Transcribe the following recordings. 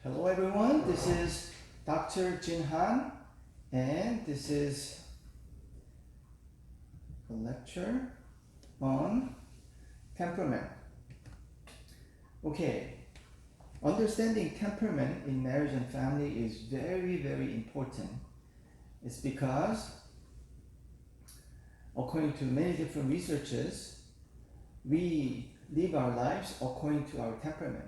Hello everyone, this is Dr. Jin Han, and this is a lecture on temperament. Okay, understanding temperament in marriage and family is very, very important. It's because, according to many different researches, we live our lives according to our temperament.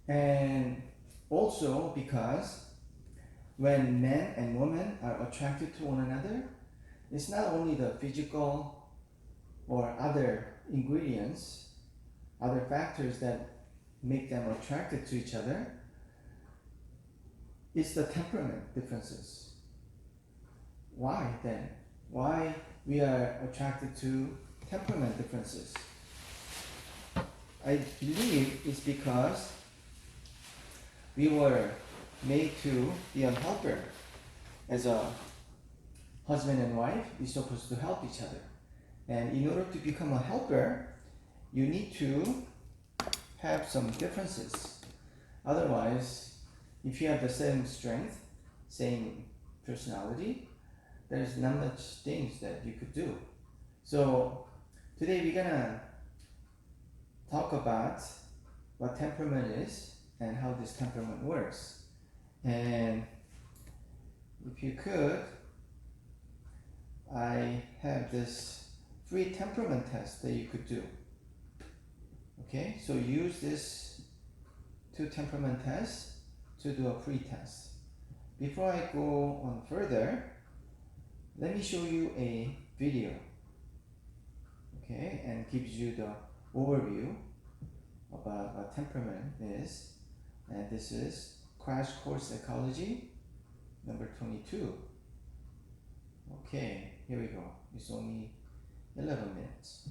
And also because when men and women are attracted to one another, it's not only the physical or other ingredients, other factors that make them attracted to each other, it's the temperament differences. Why then? Why we are attracted to temperament differences? I believe it's because we were made to be a helper. As a husband and wife, we're supposed to help each other. And in order to become a helper, you need to have some differences. Otherwise, if you have the same strength, same personality, there's not much things that you could do. So today we're gonna talk about what temperament is and how this temperament works. And if you could, I have this free temperament test that you could do. Okay, so use this 2 temperament tests to do a free test. Before I go on further, let me show you a video. Okay, and gives you the overview about what temperament is. And this is Crash Course Psychology number 22. Okay, here we go. It's only 11 minutes.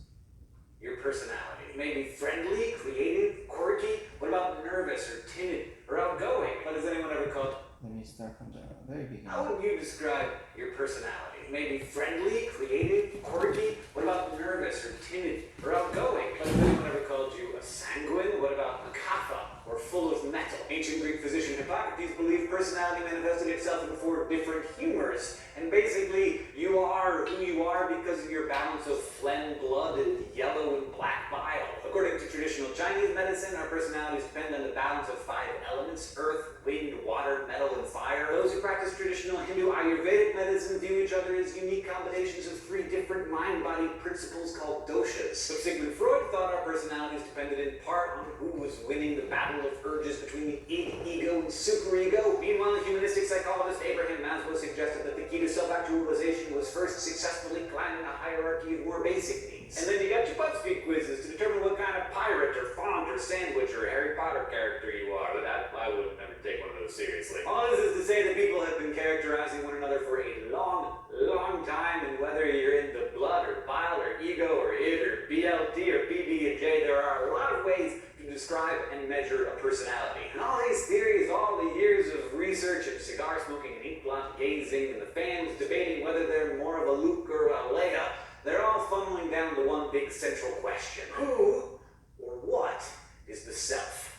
Your personality may be friendly, creative, quirky. What about nervous or timid or outgoing? What has anyone ever called? Let me start from the very beginning. How would you describe your personality? May be friendly, creative, quirky. What about nervous or timid or outgoing? What has anyone ever called you? A sanguine? What about a kapha or full of metal? Ancient Greek physician Hippocrates believed personality manifested itself in 4 different humors. And basically, you are who you are because of your balance of phlegm, blood, and yellow and black bile. According to traditional Chinese medicine, our personalities depend on the balance of 5 elements: earth, wind, water, metal, and fire. Those who practice traditional Hindu Ayurvedic medicine view each other as unique combinations of 3 different mind-body principles called doshas. But Sigmund Freud thought our personalities depended in part on who was winning the battle of urges between the id, ego, and superego. Meanwhile, the humanistic psychologist Abraham Maslow suggested that the key to self-actualization was first successfully climbing a hierarchy of more basic needs. And then you got your BuzzFeed quizzes to determine what kind of pirate or font or sandwich or Harry Potter character you are. But I would never take one of those seriously. All this is to say that people have been characterizing one another for a long, long time, and whether you're into blood or bile or ego or id or BLT or PB and J, there are a lot of ways to describe and measure a personality. And all these theories, all the years of research and cigar smoking and ink blot gazing and the fans debating whether they're more of a Luke or a Leia, they're all funneling down to one big central question. Who or what is the self?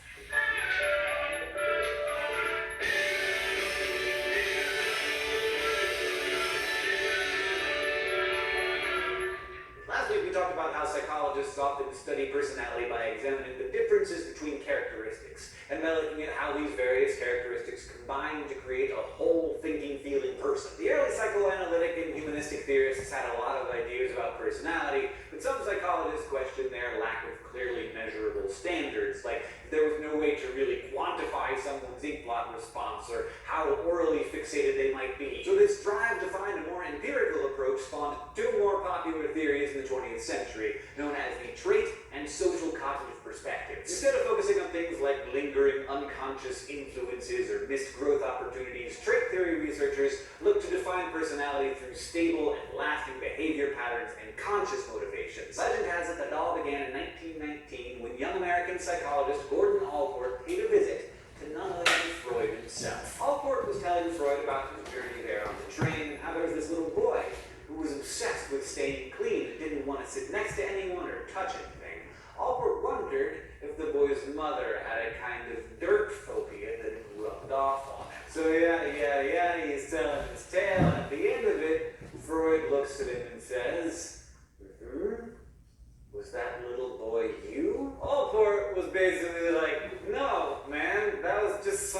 Last week we talked about how psychologists often study personality by examining the differences between characteristics and by looking at how these various characteristics combine to create a whole thinking, feeling person. The early psychoanalytic and humanistic theorists had a lot of ideas about personality, but some psychologists questioned their lack of clearly measurable standards, like if there was no way to really quantify someone's ink blot response or how orally fixated they might be. So this drive to find a more empirical approach spawned 2 more popular theories in the 20th century, known as the trait and social cognitive perspectives. Instead of focusing on things like lingering unconscious influences or missed growth opportunities, trait theory researchers look to define personality through stable and lasting behavior patterns and conscious motivations. Legend has it that it all began in 1919 when young American psychologist Gordon Allport paid a visit to none other than Freud himself. Allport was telling Freud about his journey there on the train and how there was this little boy who was obsessed with staying clean and didn't want to sit next to anyone or touch anything. Allport wondered if the boy's mother had a kind of dirt phobia that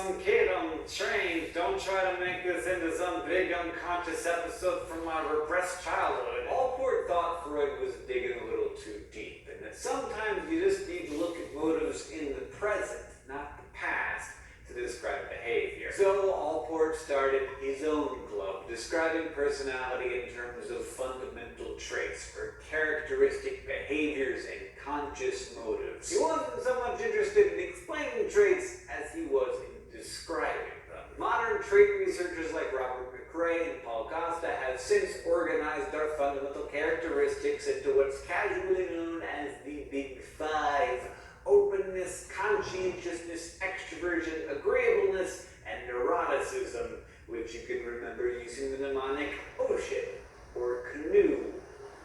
some kid on the train. Don't try to make this into some big unconscious episode from my repressed childhood. Allport thought Freud was digging a little too deep, and that sometimes you just need to look at motives in the present, not the past, to describe behavior. So Allport started his own club, describing personality in terms of fundamental traits or characteristic behaviors and conscious motives. He wasn't so much interested in explaining traits as he was in describing them. Modern trait researchers like Robert McRae and Paul Costa have since organized our fundamental characteristics into what's casually known as the Big Five: openness, conscientiousness, extroversion, agreeableness, and neuroticism, which you can remember using the mnemonic ocean or canoe,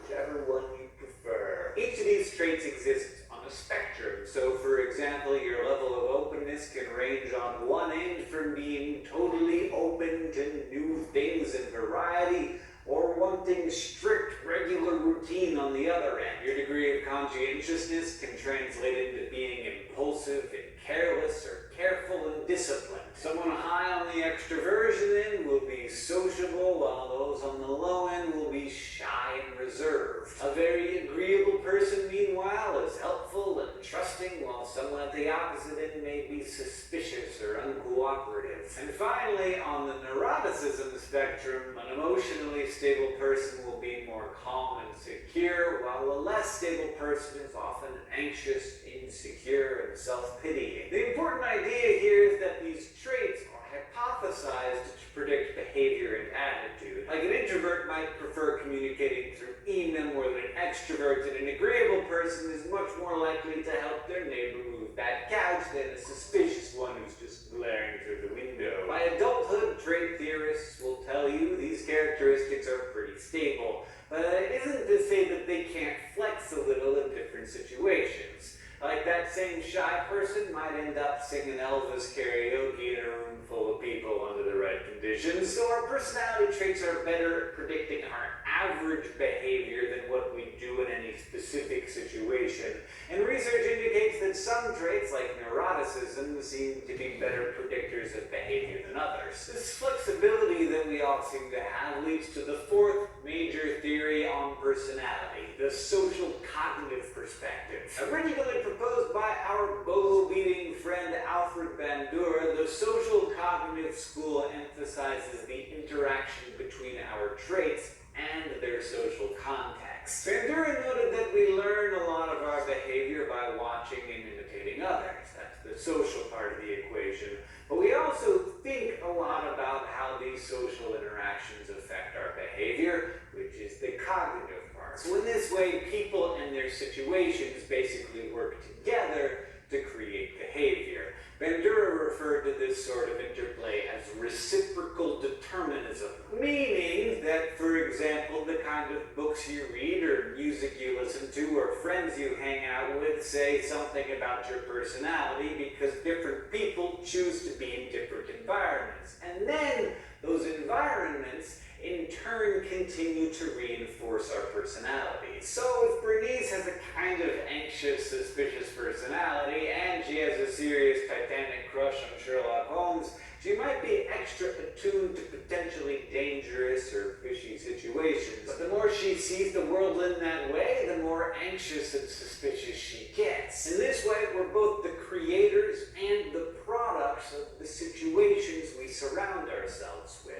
whichever one you prefer. Each of these traits exists on a spectrum. So, for example, your level of openness can range on one end from being totally open to new things and variety, or wanting strict, regular routine on the other end. Your degree of conscientiousness can translate into being impulsive and careless, or careful and disciplined. Someone high on the extroversion end will be sociable, while those on the low end will be shy and reserved. A very agreeable person, meanwhile, is helpful and trusting, while someone at the opposite end may be suspicious or uncooperative. And finally, on the neuroticism spectrum, an emotionally stable person will be more calm and secure, while a less stable person is often anxious, insecure, and self-pitying. The important idea here is that these traits are hypothesized to predict behavior and attitude. Like an introvert might prefer communicating through email more than an extrovert, and an agreeable person is much more likely to help their neighbor move that couch than a suspicious one who's just glaring through the window. By adulthood, trait theorists will tell you these characteristics are pretty stable, but it isn't to say that they can't flex a little in different situations. Like that same shy person might end up singing Elvis karaoke in a room full of people under the right conditions. So our personality traits are better at predicting our average behavior than what we do in any specific situation. And research indicates that some traits, like neuroticism, seem to be better predictors of behavior than others. This flexibility that we all seem to have leads to the fourth major theory on personality, the social cognitive perspective. Originally proposed by our boho-beating friend Alfred Bandura, the social cognitive school emphasizes the interaction between our traits and their social context. Bandura noted that we learn a lot of our behavior by watching and imitating others. That's the social part of the equation. But we also think a lot about how these social interactions affect our behavior, which is the cognitive part. So in this way, people and their situations basically work together to create behavior. Bandura referred to this sort of interplay as reciprocal determinism, meaning that, for example, the kind of books you read or music you listen to or friends you hang out with say something about your personality because different people choose to be in different environments. And then those environments in turn continue to reinforce our personality. So if Bernice has a kind of anxious, suspicious personality, and she has a serious Titanic crush on Sherlock Holmes, she might be extra attuned to potentially dangerous or fishy situations. But the more she sees the world in that way, the more anxious and suspicious she gets. In this way, we're both the creators and the products of the situations we surround ourselves with.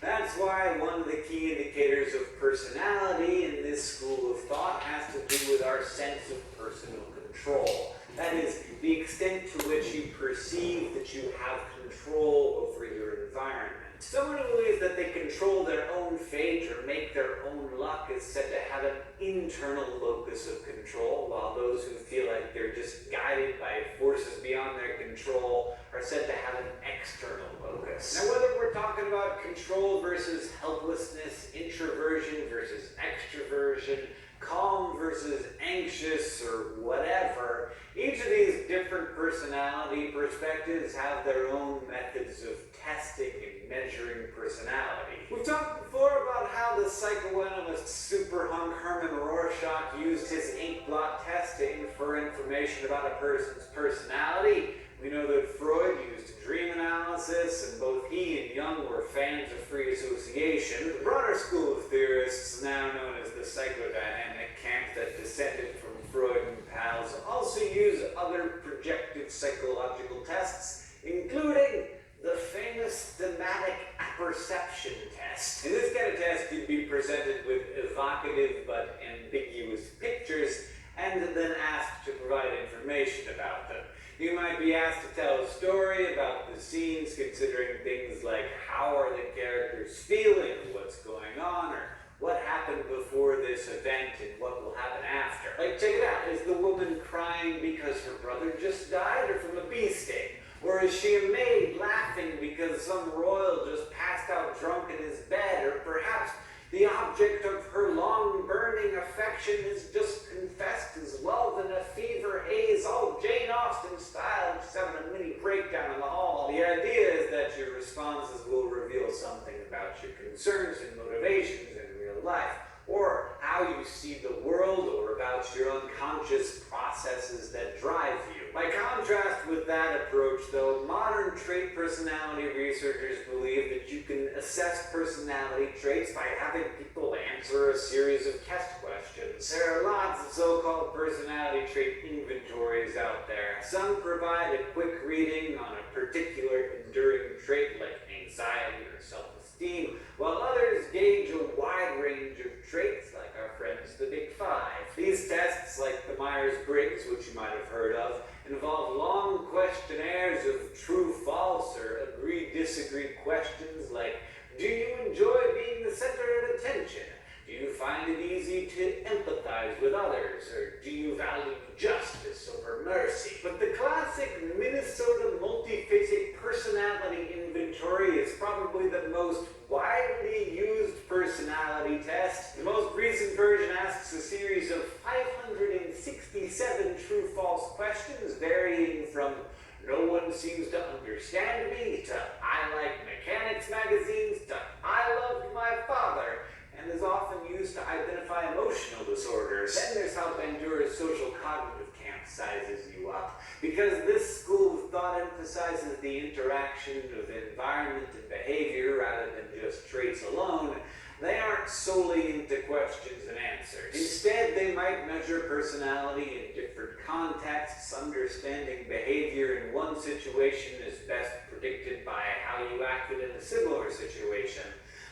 That's why one of the key indicators of personality in this school of thought has to do with our sense of personal control. That is, the extent to which you perceive that you have control over your environment. Someone who believes that they control their own fate or make their own luck is said to have an internal locus of control, while those who feel like they're just guided by forces beyond their control are said to have an external locus. Now, whether we're talking about control versus helplessness, introversion versus extroversion, calm versus anxious, or whatever, each of these different personality perspectives have their own methods of testing and measuring personality. We've talked before about how the psychoanalyst superhunk Herman Rorschach used his ink blot test to infer for information about a person's personality. We know that Freud used dream analysis, and both he and Jung were fans of free association. The broader school of theorists, now known as the psychodynamic camp that descended from Freud and pals, also use other projective psychological tests, including the famous thematic apperception test. And this kind of test can be presented with evocative but ambiguous pictures and then asked to provide information about them. You might be asked to tell a story about the scenes, considering things like how are the characters feeling, what's going on, or what happened before this event and what will happen after. Like, check it out. Is the woman crying because her brother just died or from a bee sting? Or is she a maid laughing because some royal just passed out drunk in his bed? Or perhaps the object of her long-burning affection is just confessed as love in a fever haze, all Jane Austen style, just having a mini breakdown in the hall. The idea is that your responses will reveal something about your concerns and motivations in real life, or how you see the world, or about your unconscious processes that drive you. By contrast with that approach, though, modern trait personality researchers believe that you can assess personality traits by having people answer a series of test questions. There are lots of so-called personality trait inventories out there. Some provide a quick reading on a particular enduring trait like anxiety or self-esteem, while others gauge a wide range of traits like our friends the Big Five. These tests, like the Myers-Briggs, which you might have heard of, involve long questionnaires of true-false or agree-disagree questions like, do you enjoy being the center of attention? Do you find it easy to empathize with others? Or do you value justice over mercy? But the classic Minnesota multiphasic personality inventory is probably the most widely used personality test. The most recent version asks a series of 567 true-false questions, varying from no one seems to understand me, to I like mechanics magazines, to I loved my father, and is often used to identify emotional disorders. Then there's how Bandura's social cognitive camp sizes you up. Because this school of thought emphasizes the interaction of environment and behavior rather than just traits alone, they aren't solely into questions and answers. Instead, they might measure personality in different contexts. Understanding behavior in one situation is best predicted by how you acted in a similar situation.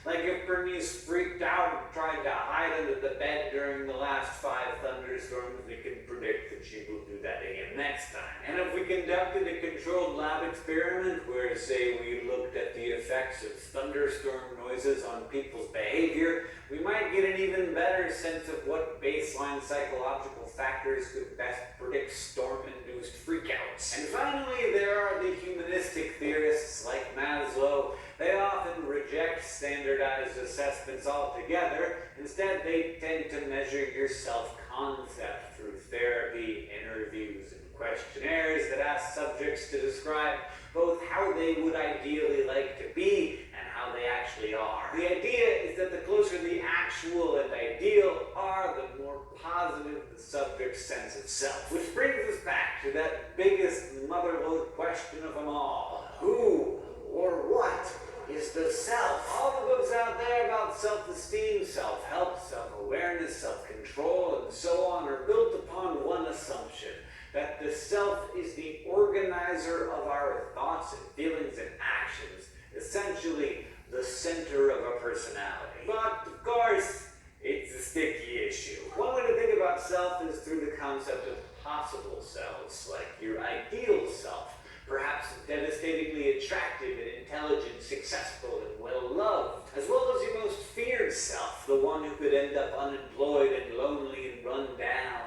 Like if Bernice freaked out and tried to hide under the bed during the last 5 thunderstorms, we can predict that she will do that again next time. And if we conducted a controlled lab experiment where, say, we looked at the effects of thunderstorm noises on people's behavior, we might get an even better sense of what baseline psychological factors could best predict storm-induced freakouts. And finally, there are the humanistic theorists like Maslow. They often reject standardized assessments altogether. Instead, they tend to measure your self-concept through therapy, interviews, and questionnaires that ask subjects to describe both how they would ideally like to be and how they actually are. The idea is that the closer the actual and ideal are, the more positive the subject's sense of self. Which brings us back to that biggest motherhood question of them all. Who or what is the self? All the books out there about self-esteem, self-help, self-awareness, self-control, and so on are built upon one assumption, that the self is the organizer of our thoughts and feelings and actions, essentially the center of a personality. But, of course, it's a sticky issue. One way to think about self is through the concept of possible selves, like your ideal self, perhaps devastatingly attractive and intelligent, successful, and well-loved, as well as your most feared self, the one who could end up unemployed and lonely and run down.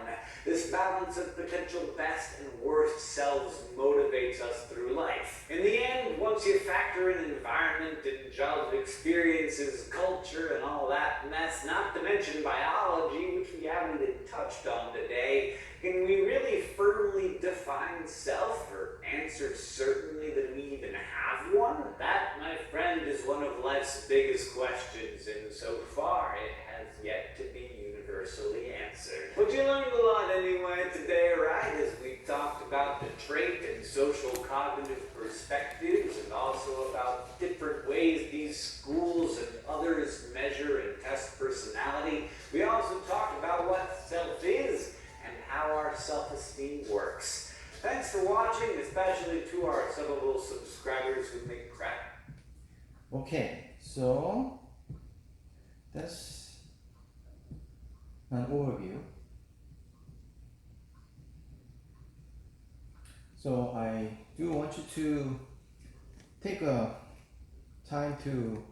This balance of potential best and worst selves motivates us through life. In the end, once you factor in environment and job experiences, culture, and all that mess, not to mention biology, which we haven't even touched on today, can we really firmly define self, or answer certainly that we even have one? That, my friend, is one of life's biggest questions, and so far it has yet to be universally answered. What you learned a lot anyway today, right? As we talked about the trait and social cognitive perspectives, and also about different ways these schools and others measure and test personality. We also talked about what self is and how our self-esteem works. Thanks for watching, especially to our subbable subscribers who make credit. Okay, so that's an overview. So I do want you to take a time to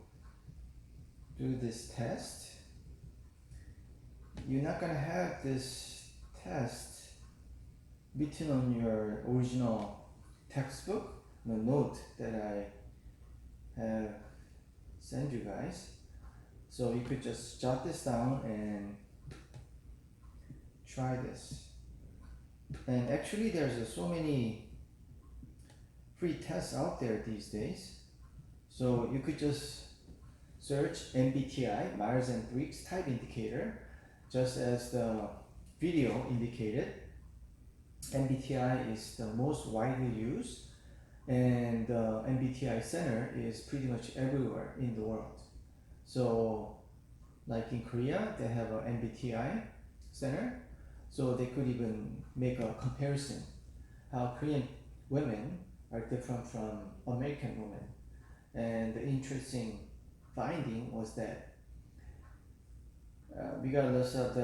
do this test. You're not gonna have this test written on your original textbook, the note that I have sent you guys. So you could just jot this down and try this. And actually there's so many free tests out there these days. So you could just search MBTI, Myers and Briggs type indicator, just as the video indicated. MBTI is the most widely used, and the MBTI center is pretty much everywhere in the world. So like in Korea, they have an MBTI center, so they could even make a comparison how Korean women are different from American women. And the interesting finding was that regardless of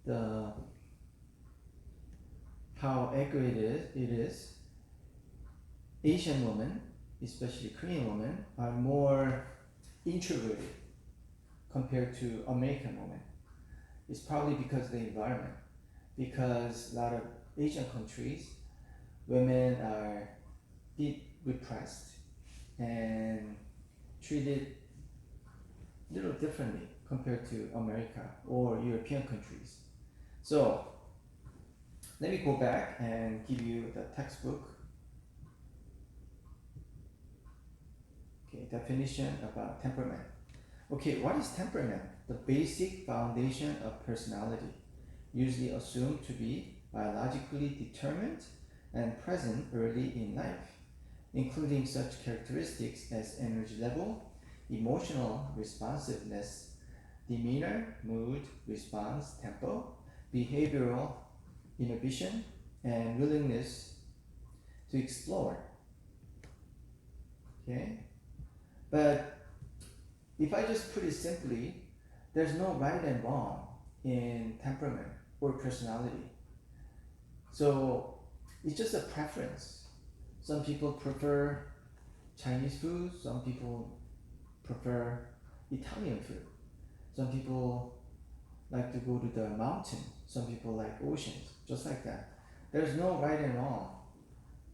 the how accurate it is, Asian women, especially Korean women, are more introverted compared to American women. It's probably because of the environment. Because a lot of Asian countries, women are bit repressed and treated a little differently compared to America or European countries. So let me go back and give you the textbook. Okay, definition about temperament. Okay, what is temperament? The basic foundation of personality, usually assumed to be biologically determined and present early in life, including such characteristics as energy level, emotional responsiveness, demeanor, mood, response, tempo, behavioral inhibition, and willingness to explore. Okay? But if I just put it simply, there's no right and wrong in temperament or personality. So it's just a preference. Some people prefer Chinese food, some people prefer Italian food. Some people like to go to the mountain, some people like oceans, just like that. There's no right and wrong,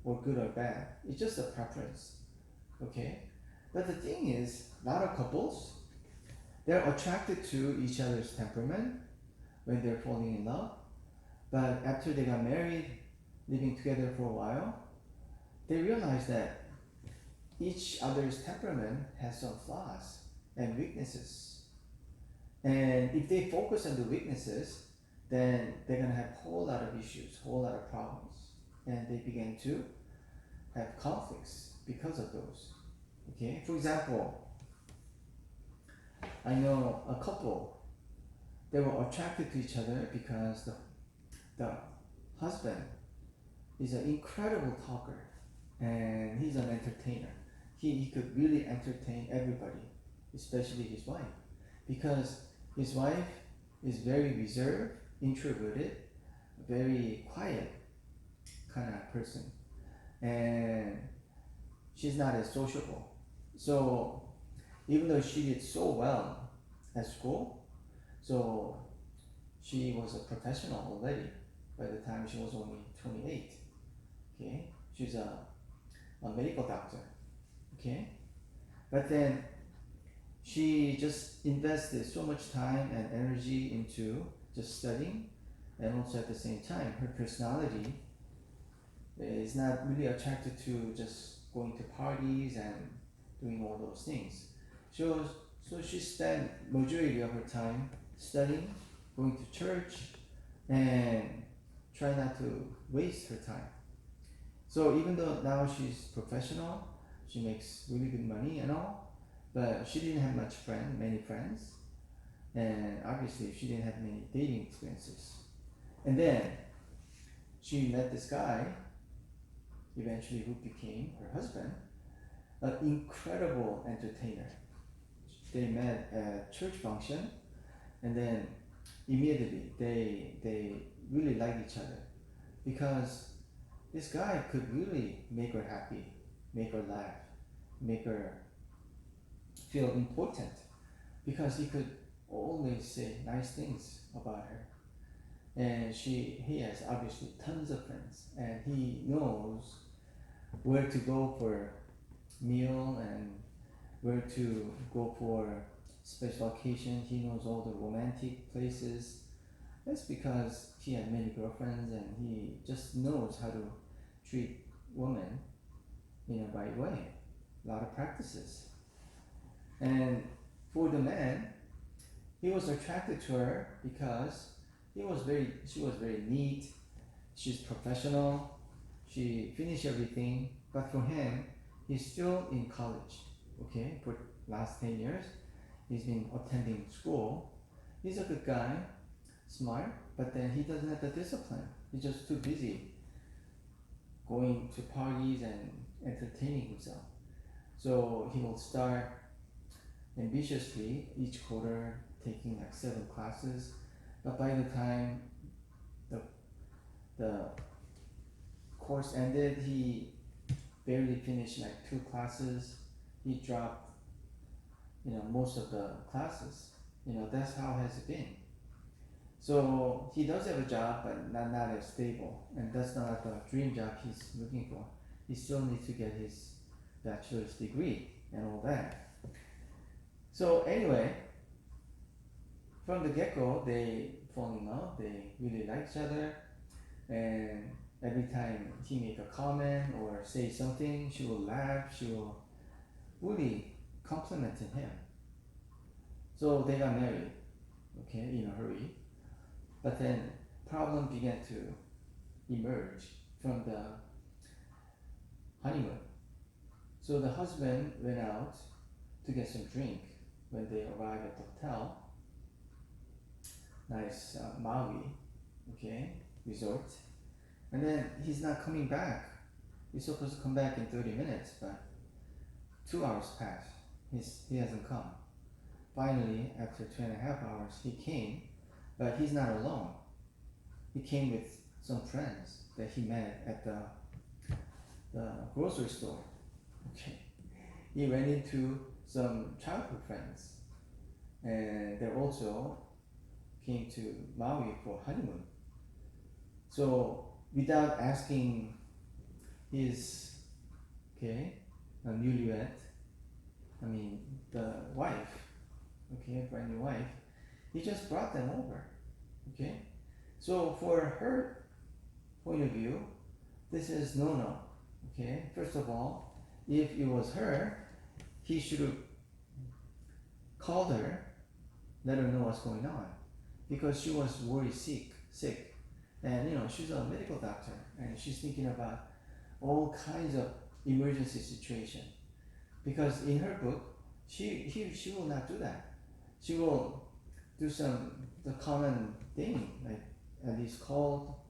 or good or bad. It's just a preference, okay? But the thing is, a lot of couples, they're attracted to each other's temperament when they're falling in love. But after they got married, living together for a while, they realize that each other's temperament has some flaws and weaknesses. And if they focus on the weaknesses, then they're gonna have a whole lot of issues, whole lot of problems. And they begin to have conflicts because of those. Okay, for example, I know a couple, they were attracted to each other because the husband is an incredible talker and he's an entertainer. He could really entertain everybody, especially his wife, because his wife is very reserved, introverted, very quiet kind of person, and she's not as sociable. So even though she did so well at school, so she was a professional already by the time she was only 28. Okay, she's a medical doctor. Okay, but then she just invested so much time and energy into just studying, and also at the same time her personality is not really attracted to just going to parties and doing all those things. So she spent majority of her time studying going to church, and try not to waste her time. So even though now she's professional, she makes really good money and all, but she didn't have many friends, and obviously she didn't have many dating experiences. And then she met this guy, eventually who became her husband, an incredible entertainer. They met at a church function, and then immediately they really liked each other because this guy could really make her happy, make her laugh, make her feel important, because he could always say nice things about her. And he has obviously tons of friends, and he knows where to go for meal and where to go for special occasion. He knows all the romantic places. That's because he had many girlfriends, and he just knows how to treat women in a right way. A lot of practices. And for the man, he was attracted to her because she was very neat. She's professional. She finished everything. But for him, he's still in college. Okay, for last 10 years, he's been attending school. He's a good guy, smart, but then he doesn't have the discipline. He's just too busy going to parties and entertaining himself. So he will start ambitiously each quarter, taking like 7 classes, but by the time the course ended, he barely finished like 2 classes. He dropped, most of the classes. That's how has it been. So he does have a job, but not as stable, and that's not the dream job he's looking for. He still needs to get his bachelor's degree and all that. So anyway, from the get-go, they fall in love. They really like each other, and every time he make a comment or say something, she will laugh. She will really compliment him. So they got married, okay, in a hurry. But then problem began to emerge from the honeymoon. So the husband went out to get some drink when they arrived at the hotel. Nice Maui, okay, resort. And then he's not coming back. He's supposed to come back in 30 minutes, but 2 hours passed. He hasn't come. Finally, after 2.5 hours, he came, but he's not alone. He came with some friends that he met at the grocery store. Okay. He ran into some childhood friends, and they also came to Maui for honeymoon. So without asking his newlywed, the wife, brand new wife, he just brought them over. Okay, so for her point of view, this is no. Okay, first of all, if it was her, he should have called her, let her know what's going on, because she was worried sick, and she's a medical doctor, and she's thinking about all kinds of emergency situation. Because in her book, she will not do that. She will do the common thing, like at least call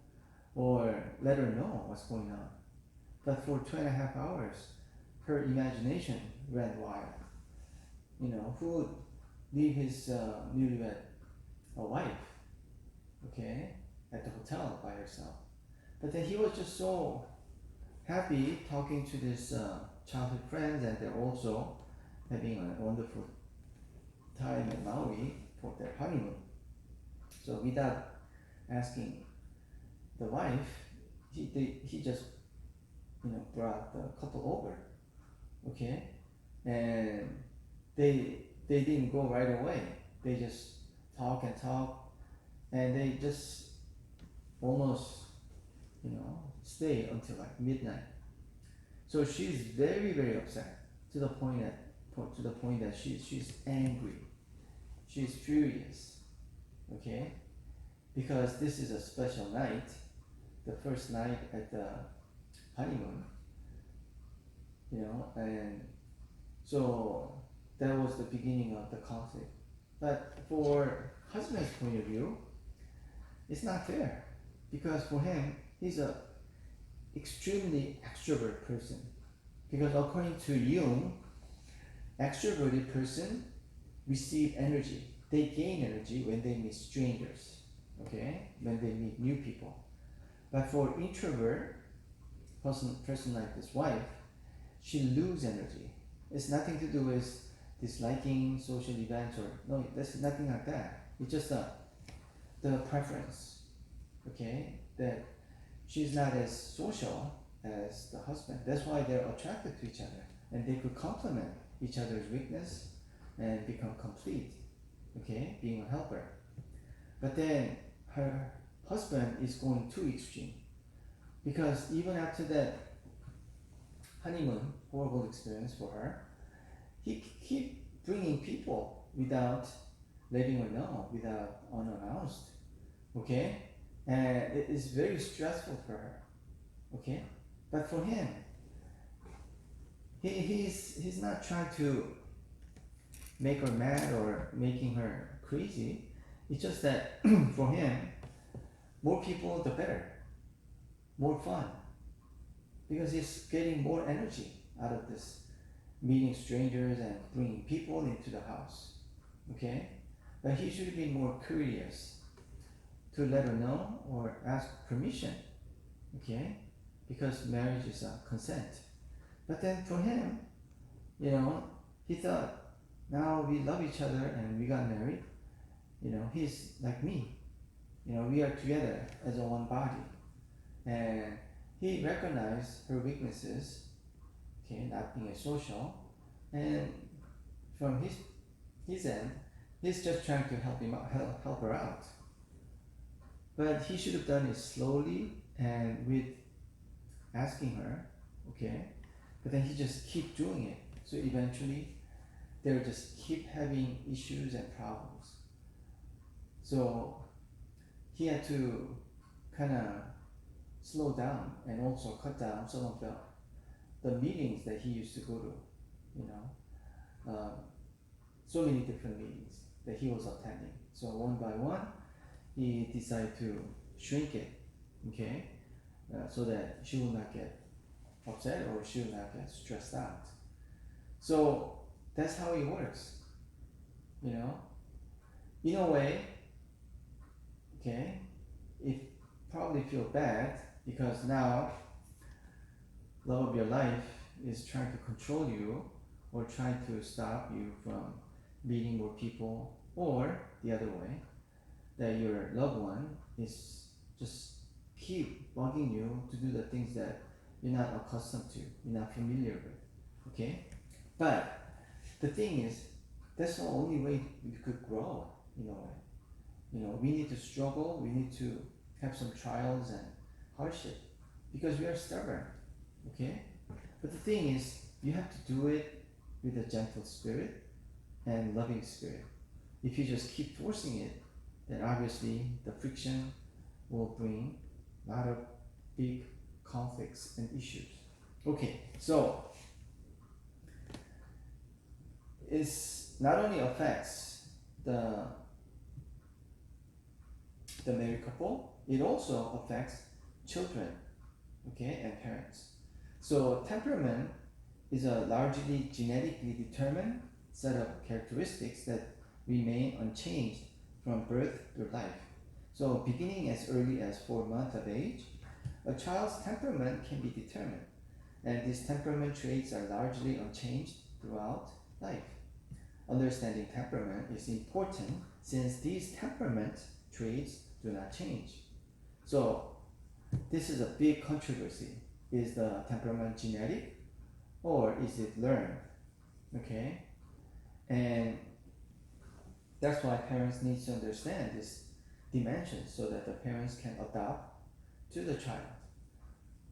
or let her know what's going on. But for 2.5 hours, her imagination ran wild. Who would leave his newlywed wife, at the hotel by herself? But then he was just so happy talking to this childhood friends, and they're also having a wonderful time in Maui for their honeymoon. So without asking the wife, he just brought the couple over, and they didn't go right away. They just talk, and they just almost stay until like midnight. So she's very, very upset to the point that she's angry, she's furious, because this is a special night, the first night at the honeymoon, and so that was the beginning of the conflict. But for husband's point of view, it's not fair because for him, he's a extremely extrovert person. Because according to Jung, extroverted person receive energy. They gain energy when they meet strangers, okay? When they meet new people. But for introvert person like this wife, she lose energy. It's nothing to do with disliking social events or no, there's nothing like that. It's just the preference, okay? That she's not as social as the husband. That's why they're attracted to each other and they could complement each other's weakness and become complete, okay? Being a helper. But then her husband is going too extreme because even after that honeymoon, horrible experience for her, he keep bringing people without letting her know, without unannounced, okay? And it is very stressful for her, okay? But for him, he's not trying to make her mad or making her crazy. It's just that for him, more people the better, more fun, because he's getting more energy out of this meeting strangers and bringing people into the house, okay? But he should be more curious to let her know or ask permission, okay? Because marriage is a consent. But then for him, he thought, now we love each other and we got married, he's like me, we are together as a one body. And he recognized her weaknesses, okay, not being as social, and from his end, he's just trying to help her out. But he should have done it slowly and with asking her, okay? But then he just keep doing it. So eventually, they'll just keep having issues and problems. So he had to kind of slow down and also cut down some of the meetings that he used to go to, so many different meetings that he was attending. So one by one, he decided to shrink it, okay, so that she will not get upset or she will not get stressed out. So that's how it works, in a way, okay, it probably feel bad because now love of your life is trying to control you or trying to stop you from meeting more people, or the other way, that your loved one is just keep bugging you to do the things that you're not accustomed to, you're not familiar with, okay? But the thing is, that's the only way we could grow, in a way. We need to struggle, we need to have some trials and hardship because we are stubborn, okay? But the thing is, you have to do it with a gentle spirit and loving spirit. If you just keep forcing it, then obviously the friction will bring a lot of big conflicts and issues. Okay, so it not only affects the married couple, it also affects children, okay, and parents. So temperament is a largely genetically determined set of characteristics that remain unchanged from birth to life. So beginning as early as 4 months of age, a child's temperament can be determined, and these temperament traits are largely unchanged throughout life. Understanding temperament is important since these temperament traits do not change. So this is a big controversy. Is the temperament genetic or is it learned? Okay? And that's why parents need to understand this dimension so that the parents can adapt to the child.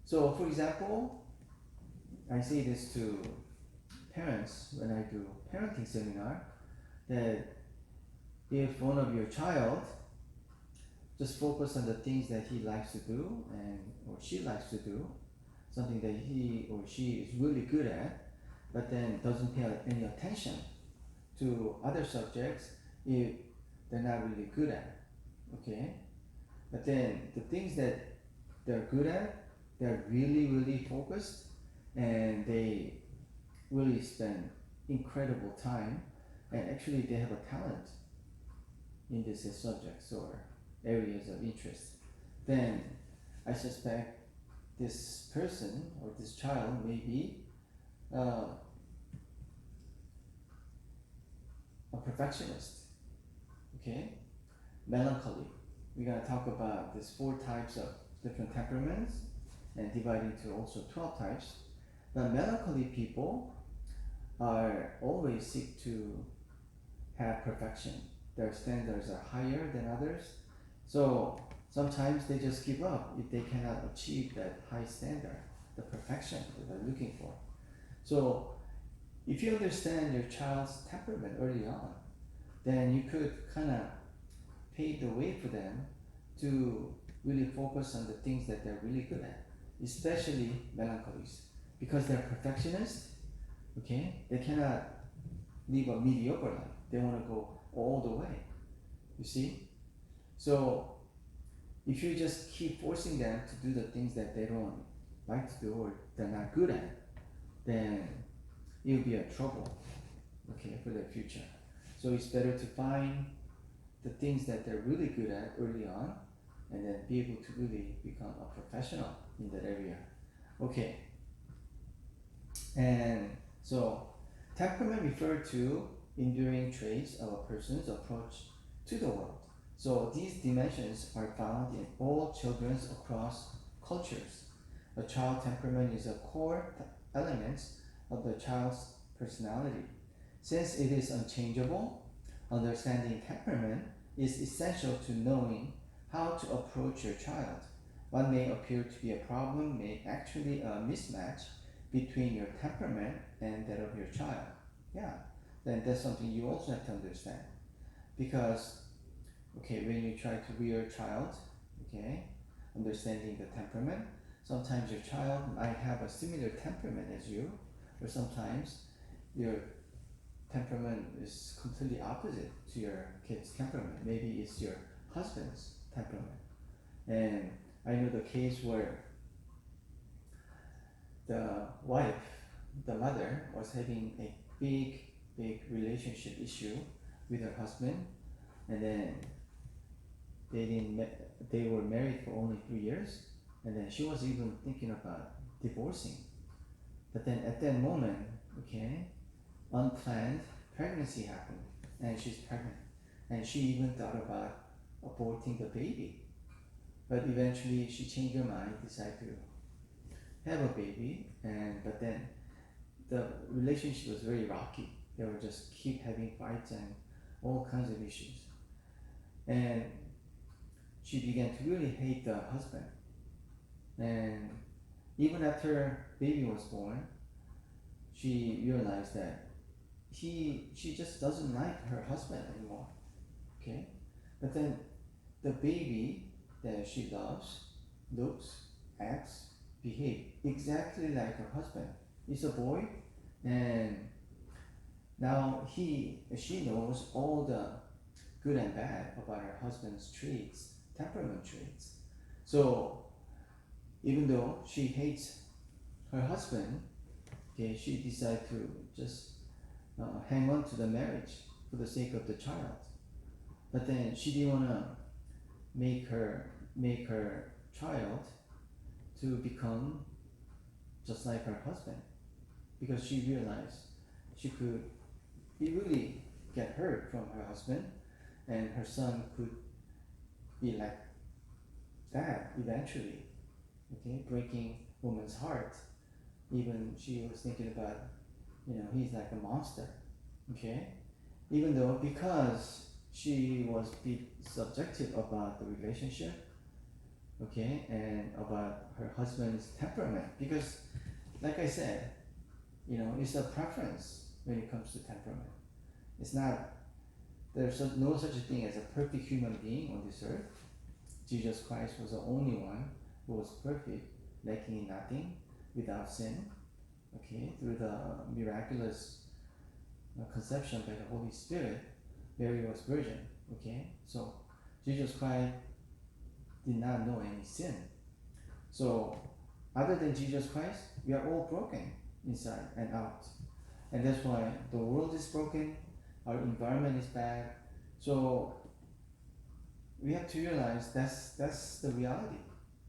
So for example, I say this to parents when I do parenting seminar, that if one of your child just focus on the things that he likes to do and or she likes to do, something that he or she is really good at, but then doesn't pay any attention to other subjects if they're not really good at, okay? But then the things that they're good at, they're really focused, and they really spend incredible time, and actually they have a talent in these subjects or areas of interest. Then I suspect this person or this child may be a perfectionist, okay? Melancholy. We're gonna talk about these 4 types of different temperaments and divide into also 12 types. But melancholy people are always seek to have perfection. Their standards are higher than others. So sometimes they just give up if they cannot achieve that high standard, the perfection that they're looking for. So if you understand your child's temperament early on, then you could kind of pave the way for them to really focus on the things that they're really good at, especially melancholies. Because they're perfectionists, okay, they cannot live a mediocre life. They want to go all the way, you see? So if you just keep forcing them to do the things that they don't like to do or they're not good at, then you'll be a trouble, okay, for their future. So it's better to find the things that they're really good at early on and then be able to really become a professional in that area. Okay. And so temperament refer to enduring traits of a person's approach to the world. So these dimensions are found in all children across cultures. A child temperament is a core element of the child's personality. Since it is unchangeable, understanding temperament is essential to knowing how to approach your child. What may appear to be a problem may actually a mismatch between your temperament and that of your child. Yeah, then that's something you also have to understand. Because, okay, when you try to rear a child, okay, understanding the temperament, sometimes your child might have a similar temperament as you, or sometimes your temperament is completely opposite to your kid's temperament. Maybe it's your husband's temperament. And I know the case where the wife, the mother, was having a big relationship issue with her husband, and then they were married for only 3 years, and then she was even thinking about divorcing. But then at that moment, okay, unplanned pregnancy happened, and she's pregnant, and she even thought about aborting the baby. But eventually she changed her mind, decided to have a baby, but then the relationship was very rocky. They would just keep having fights and all kinds of issues. And she began to really hate the husband. And even after baby was born, she realized that she just doesn't like her husband anymore. Okay? But then the baby that she loves looks, acts, behaves exactly like her husband. He's a boy, and now she knows all the good and bad about her husband's traits, temperament traits. So even though she hates her husband, okay, she decided to just hang on to the marriage for the sake of the child. But then she didn't want to make her child to become just like her husband, because she realized she could really get hurt from her husband, and her son could be like that eventually, okay, breaking woman's heart. Even she was thinking about, he's like a monster, okay, even though because she was subjective about the relationship, okay, and about her husband's temperament, because like I said, it's a preference when it comes to temperament. It's not, there's no such a thing as a perfect human being on this earth. Jesus Christ was the only one who was perfect, lacking in nothing, without sin. Okay, through the miraculous conception by the Holy Spirit, Mary was virgin. Okay, so Jesus Christ did not know any sin. So other than Jesus Christ, we are all broken inside and out. And that's why the world is broken, our environment is bad. So we have to realize that's the reality.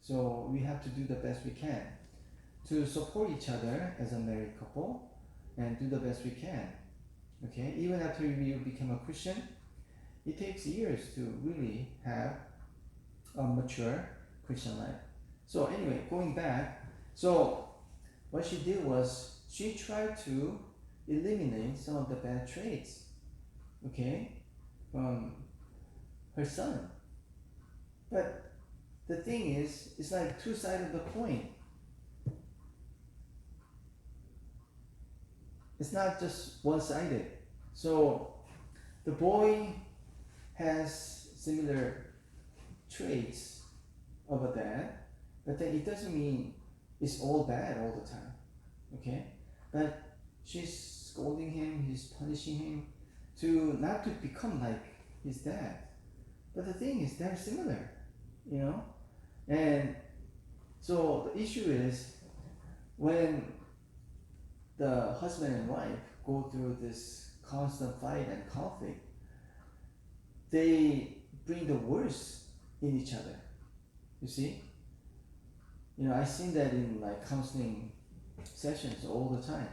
So we have to do the best we can to support each other as a married couple and do the best we can. Okay, even after you become a Christian, it takes years to really have a mature Christian life. So anyway, going back, so what she did was she tried to eliminate some of the bad traits, okay, from her son. But the thing is, it's like two sides of the coin. It's not just one-sided. So the boy has similar traits of a dad, but then it doesn't mean it's all bad all the time. Okay? But she's scolding him, he's punishing him to not to become like his dad. But the thing is, they're similar, you know? And so the issue is when the husband and wife go through this constant fight and conflict, they bring the worst in each other. You see? You know, I've seen that in like counseling sessions all the time.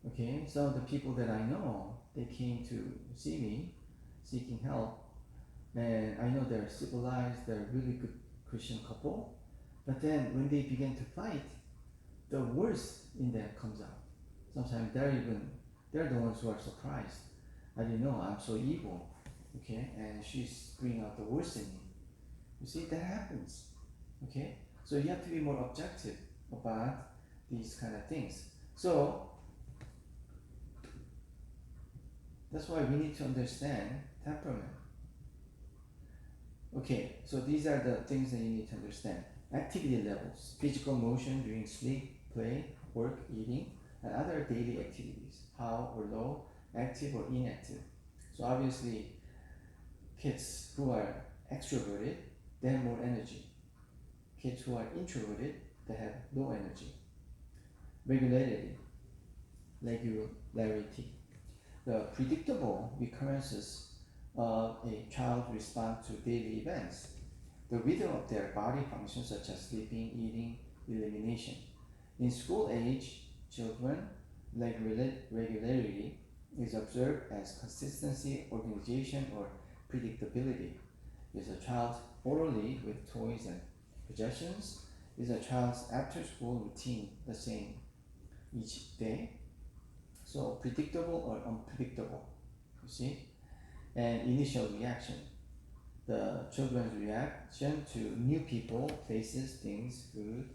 Okay, some of the people that I know, they came to see me seeking help, and I know they're civilized, they're a really good Christian couple, but then when they begin to fight, the worst in them comes out. Sometimes they're the ones who are surprised. I didn't know I'm so evil, okay, and she's bringing out the worst in me. You see, that happens, okay? So you have to be more objective about these kind of things. So that's why we need to understand temperament. Okay, so these are the things that you need to understand. Activity levels, physical motion during sleep, play, work, eating, and other daily activities, high or low, active or inactive. So obviously, kids who are extroverted, they have more energy. Kids who are introverted, they have low energy. Regularity. The predictable recurrences of a child's response to daily events. The rhythm of their body functions such as sleeping, eating, elimination. In school age children, regularity is observed as consistency, organization, or predictability. Is a child orderly with toys and possessions? Is a child's after-school routine the same each day? So predictable or unpredictable, you see? And initial reaction. The children's reaction to new people, places, things, food,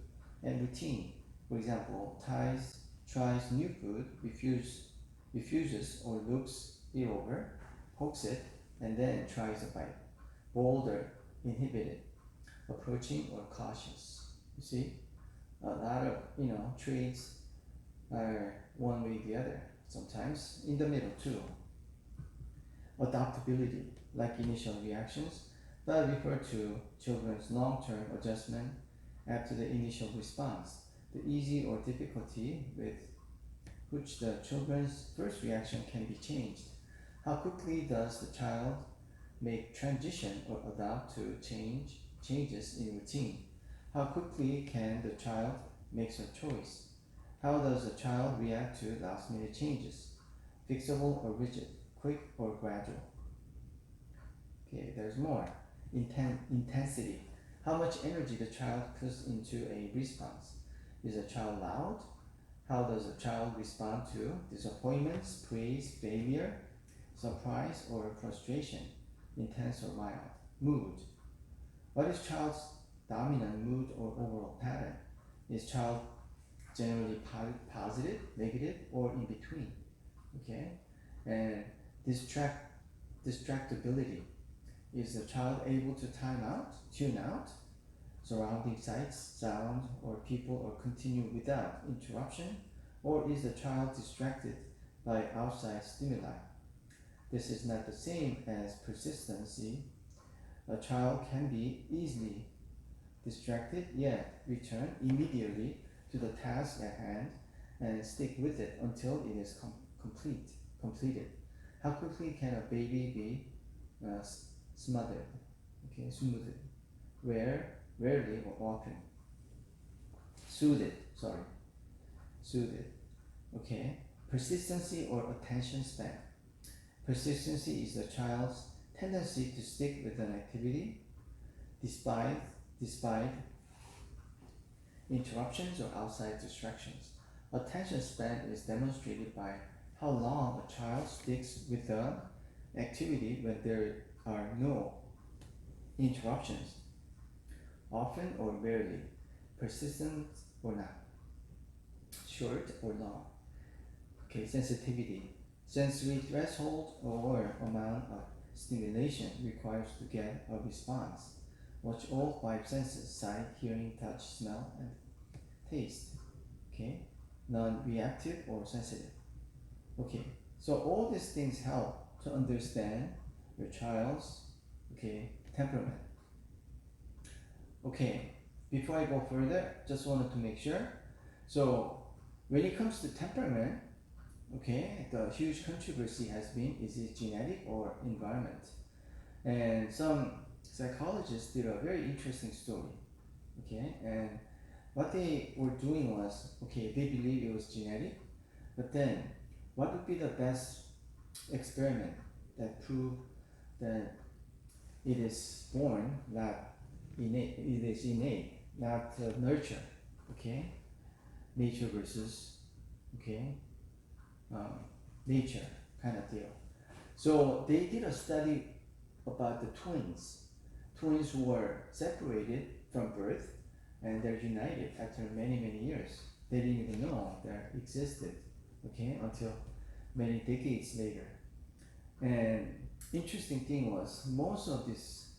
and routine. For example, tries new food, refuses or looks it over, pokes it, and then tries a bite. Bolder, inhibited, approaching or cautious. You see, a lot of traits are one way or the other. Sometimes in the middle too. Adaptability, like initial reactions, but refer to children's long-term adjustment after the initial response. The easy or difficulty with which the children's first reaction can be changed. How quickly does the child make transition or adapt to changes in routine? How quickly can the child make a choice? How does the child react to last-minute changes? Fixable or rigid? Quick or gradual? Okay, there's more. Intensity. How much energy the child puts into a response? Is a child loud? How does a child respond to disappointments, praise, failure, surprise, or frustration? Intense or mild? Mood. What is child's dominant mood or overall pattern? Is child generally positive, negative, or in between? Okay, and distractibility. Is the child able to tune out surrounding sights, sound, or people, or continue without interruption? Or is the child distracted by outside stimuli? This is not the same as persistency. A child can be easily distracted, yet return immediately to the task at hand and stick with it until it is completed. How quickly can a baby be smothered? Okay, smoothed. Rarely or often. Soothed. Okay. Persistency or attention span. Persistency is the child's tendency to stick with an activity despite interruptions or outside distractions. Attention span is demonstrated by how long a child sticks with an activity when there are no interruptions, often or rarely, persistent or not, short or long. Okay, sensitivity. Sensory threshold or amount of stimulation requires to get a response. Watch all 5 senses: sight, hearing, touch, smell, and taste. Okay, non-reactive or sensitive. Okay, so all these things help to understand your child's temperament. Okay, before I go further, just wanted to make sure. So when it comes to temperament, the huge controversy has been, is it genetic or environment? And some psychologists did a very interesting story. And what they were doing was, they believe it was genetic, but then what would be the best experiment that proved that it is born, not innate, it is innate, not nurture, nature versus, nature kind of deal. So they did a study about the twins who were separated from birth and they're united after many, many years. They didn't even know they existed, until many decades later. And interesting thing was, most of these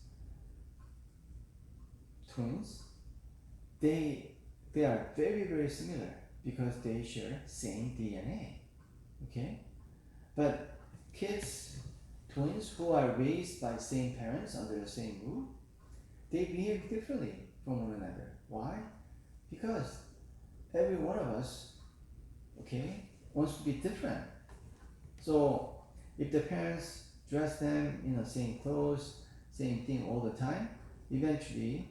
twins, they are very, very similar because they share same DNA. But twins who are raised by same parents under the same roof, they behave differently from one another. Why? Because every one of us, wants to be different. So if the parents dress them in the same clothes, same thing all the time, eventually,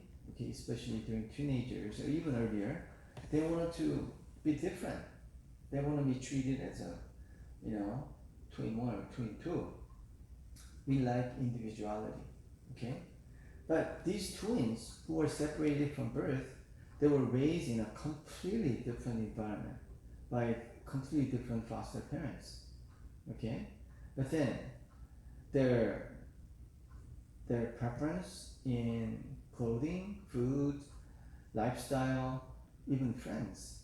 especially during teenagers or even earlier, they want to be different. They want to be treated as a, twin 1 or twin 2. We like individuality, But these twins who were separated from birth, they were raised in a completely different environment by completely different foster parents, But then their preference in clothing, food, lifestyle, even friends,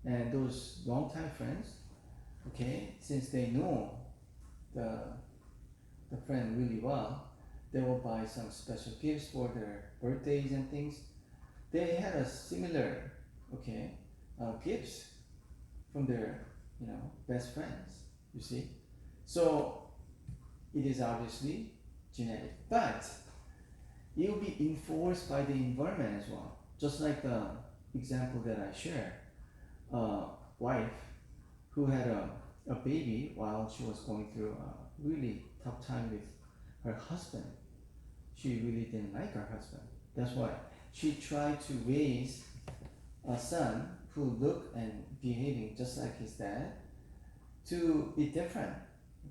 and those longtime friends, since they know the friend really well, they will buy some special gifts for their birthdays and things. They had a similar, gifts from their, best friends, you see. So it is obviously genetic, but it will be enforced by the environment as well. Just like the example that I shared, a wife who had a baby while she was going through a really tough time with her husband. She really didn't like her husband. That's why she tried to raise a son who looked and behaving just like his dad to be different,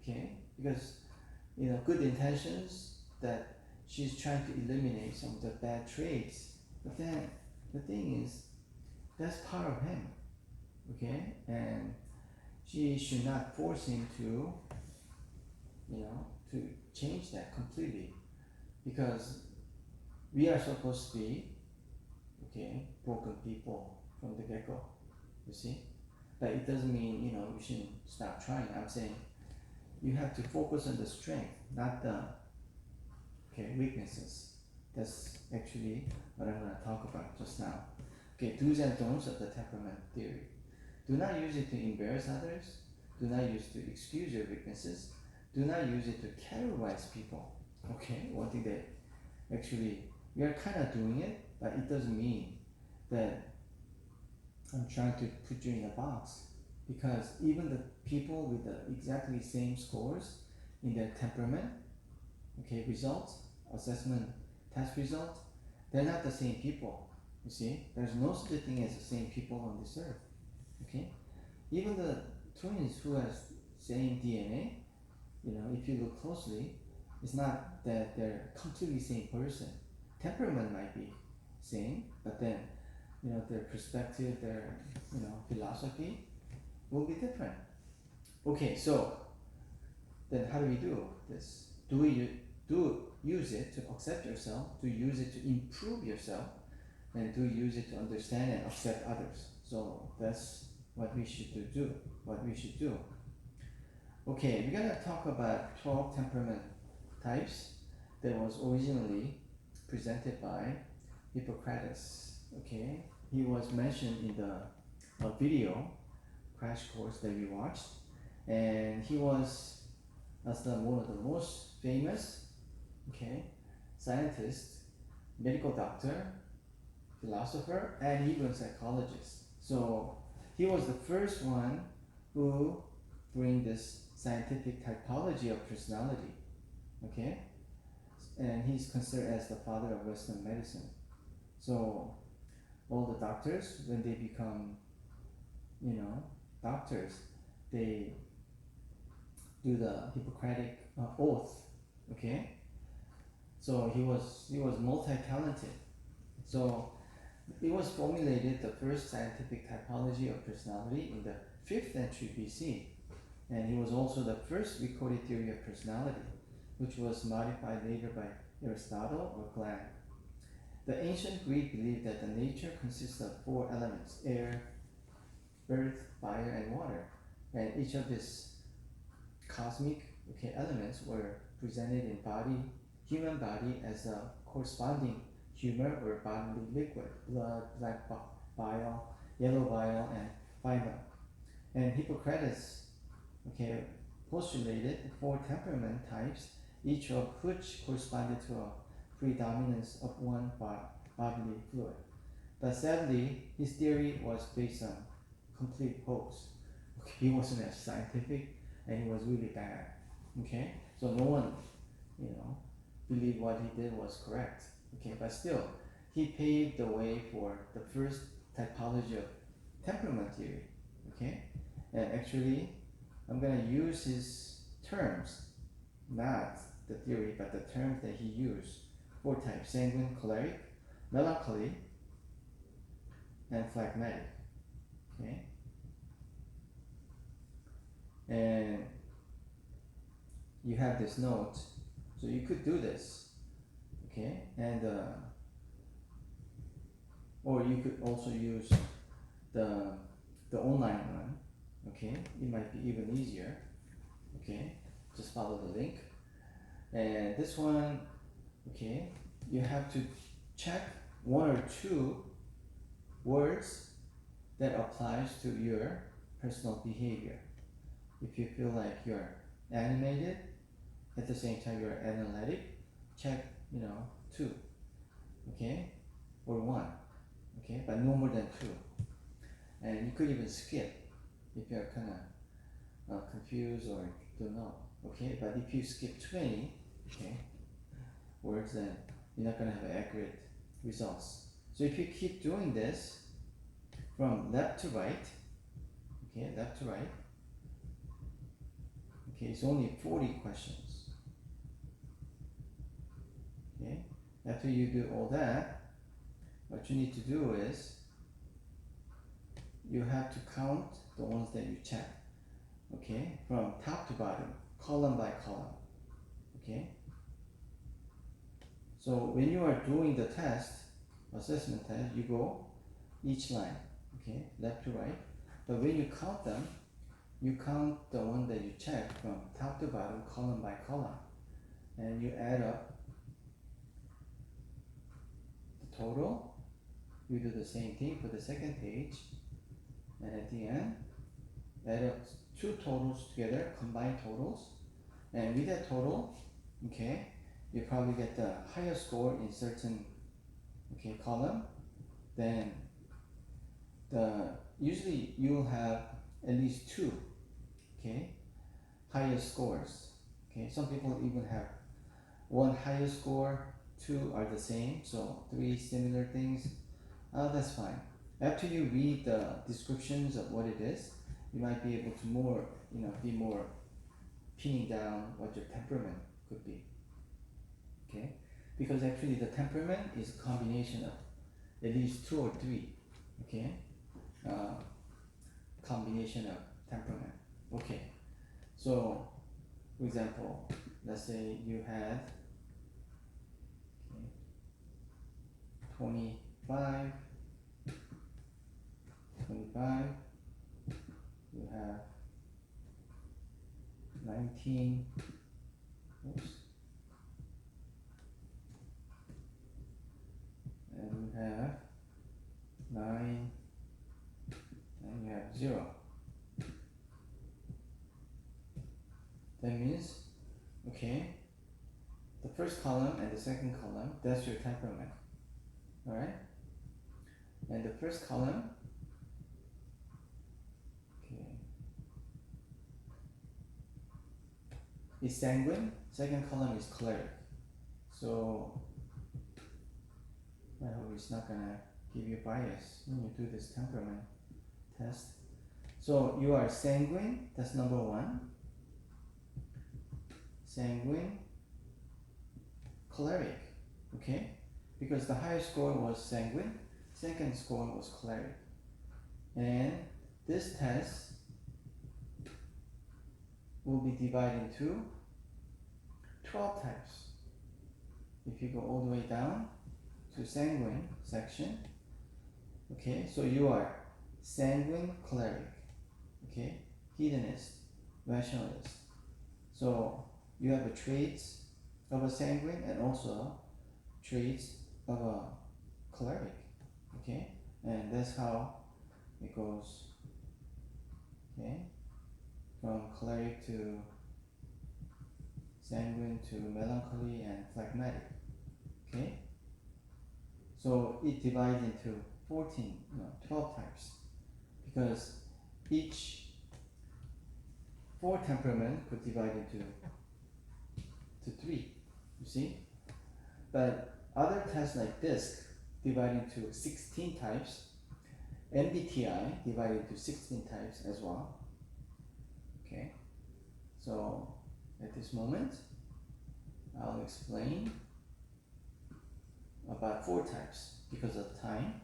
because good intentions that she's trying to eliminate some of the bad traits, but then the thing is, that's part of him, and she should not force him to change that completely, because we are supposed to be broken people from the get-go, you see. But it doesn't mean you shouldn't stop trying. I'm saying you have to focus on the strength, not the Okay, weaknesses. That's actually what I'm going to talk about just now. Okay, do's and don'ts of the temperament theory. Do not use it to embarrass others. Do not use it to excuse your weaknesses. Do not use it to categorize people. Okay, one thing that actually we are kind of doing it, but it doesn't mean that I'm trying to put you in a box, because even the people with the exactly same scores in their temperament, okay, results, assessment, test results, they're not the same people. You see, there's no such a thing as the same people on this earth. Okay, even the twins who have same DNA, you know, if you look closely, it's not that they're completely same person. Temperament might be same, but then, you know, their perspective, their, you know, philosophy will be different. Okay, so then how do we do this? Do we use it to accept yourself? Do you use it to improve yourself? And do you use it to understand and accept others? So that's what we should do. What we should do. Okay, we're gonna talk about 12 temperament types that was originally presented by Hippocrates. Okay, he was mentioned in the video crash course that we watched, and he was as one of the most famous, okay, scientist, medical doctor, philosopher, and even psychologist. So he was the first one who bring this scientific typology of personality, okay, and he's considered as the father of Western medicine. So all the doctors, when they become, you know, doctors, they do the Hippocratic oath, okay. So he was multi-talented. So it was formulated, the first scientific typology of personality, in the 5th century BC, and he was also the first recorded theory of personality, which was modified later by Aristotle or Gland. The ancient Greek believed that the nature consists of 4 elements: air, earth, fire, and water, and each of these cosmic, okay, elements were presented in human body as a corresponding humor or bodily liquid: blood, black bile, yellow bile, and phlegm. And Hippocrates, okay, postulated 4 temperament types, each of which corresponded to a predominance of one bodily fluid. But sadly, his theory was based on complete hoax. Okay, he wasn't as scientific, and he was really bad. Okay, so no one, you know, believed what he did was correct. Okay, but still, he paved the way for the first typology of temperament theory. Okay, and actually, I'm gonna use his terms, not the theory, but the terms that he used. 4 types: sanguine, choleric, melancholy, and phlegmatic. Okay, and you have this note, so you could do this. Okay, and or you could also use the online one. Okay, it might be even easier. Okay, just follow the link. And this one, okay, you have to check 1 or 2 words that applies to your personal behavior. If you feel like you're animated, at the same time you're analytic, check, 2, okay, or 1, okay, but no more than 2. And you could even skip if you're kind of confused or don't know, okay. But if you skip 20, okay, words, then you're not going to have accurate results. So if you keep doing this from left to right, okay, left to right, okay, it's only 40 questions. Okay, after you do all that, what you need to do is you have to count the ones that you check, okay, from top to bottom, column by column. Okay, so when you are doing the test, assessment test, you go each line, okay, left to right, but when you count them, you count the one that you check from top to bottom, column by column, and you add up total. You do the same thing for the second page, and at the end, add up two totals together, combine totals, and with that total, okay, you probably get the higher score in certain column. Then usually you'll have at least two higher scores. Some people even have one higher score, two are the same, so three similar things. That's fine. After you read the descriptions of what it is, you might be able to be more pinning down what your temperament could be. Because actually the temperament is a combination of at least two or three. Combination of temperament. So for example, let's say you had 25, you have 19, and you have 9, and you have 0. That means, the first column and the second column, that's your temperament. Alright? And the first column, is sanguine, second column is choleric. So I hope it's not gonna give you bias when you do this temperament test. So you are sanguine, that's number one. Sanguine, choleric, because the highest score was sanguine, second score was choleric. And this test will be divided into 12 types. If you go all the way down to sanguine section, so you are sanguine, choleric, hedonist, rationalist. So you have the traits of a sanguine and also traits of a choleric, and that's how it goes, from choleric to sanguine to melancholy and phlegmatic. So it divides into 12 types, because each 4 temperament could divide into 3, you see? But other tests like DISC divide into 16 types, MBTI divided into 16 types as well. So at this moment, I'll explain about 4 types because of time.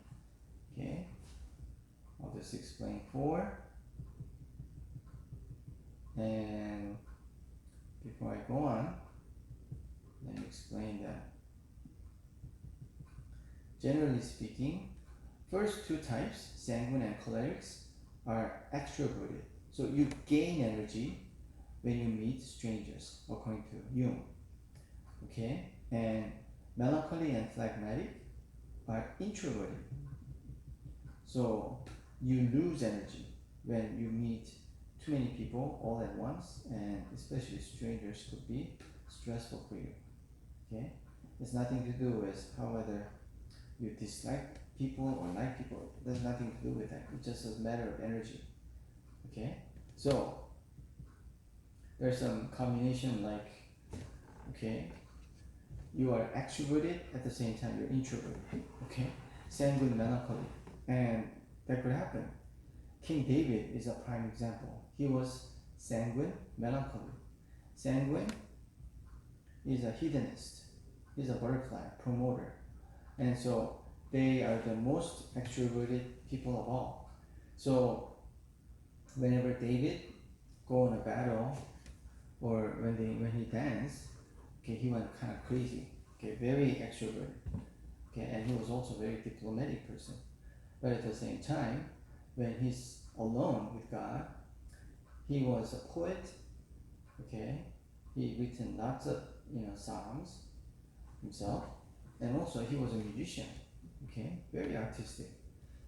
I'll just explain 4. And before I go on, let me explain that. Generally speaking, first 2 types, sanguine and cholerics, are extroverted. So you gain energy when you meet strangers, according to Jung. And melancholy and phlegmatic are introverted. So you lose energy when you meet too many people all at once, and especially strangers could be stressful for you. It's nothing to do with whether you dislike people or like people. There's nothing to do with that. It's just a matter of energy. So there's some combination like, you are extroverted at the same time you're introverted. Sanguine, melancholy, and that could happen. King David is a prime example. He was sanguine, melancholy. Sanguine is a hedonist. He's a butterfly, promoter. And so they are the most extroverted people of all. So whenever David go on a battle, or when he danced, he went kind of crazy. Very extroverted. And he was also a very diplomatic person. But at the same time, when he's alone with God, he was a poet. He written lots of songs himself, and also he was a musician. Okay, very artistic.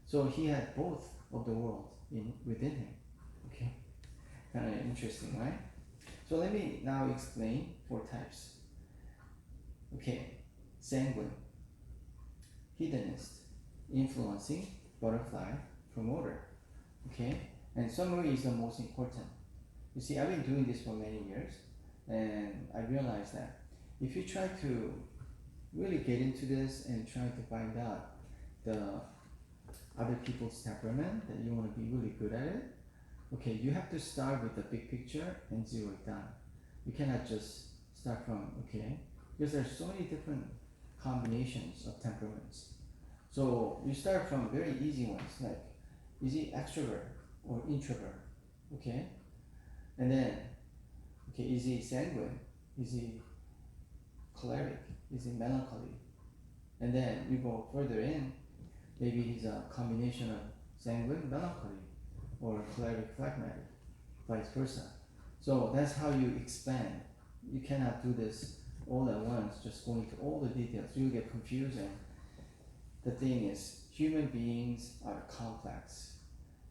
So he had both of the world within him. Okay, kind of interesting, right? So let me now explain 4 types. Okay, sanguine, hedonist, influencing, butterfly, promoter. Okay, and summary is the most important. You see, I've been doing this for many years, and I realized that if you try to really get into this and try to find out the other people's temperament, that you want to be really good at it, okay, you have to start with the big picture and zero it down. You cannot just start from, okay, because there's so many different combinations of temperaments. So you start from very easy ones, like, is he extrovert or introvert? Okay, and then, okay, is he sanguine? Is he choleric? Is he melancholy? And then you go further in, maybe he's a combination of sanguine, melancholy, or choleric, phlegmatic, vice versa. So that's how you expand. You cannot do this all at once, just going into all the details. You'll get confused, and the thing is, human beings are complex.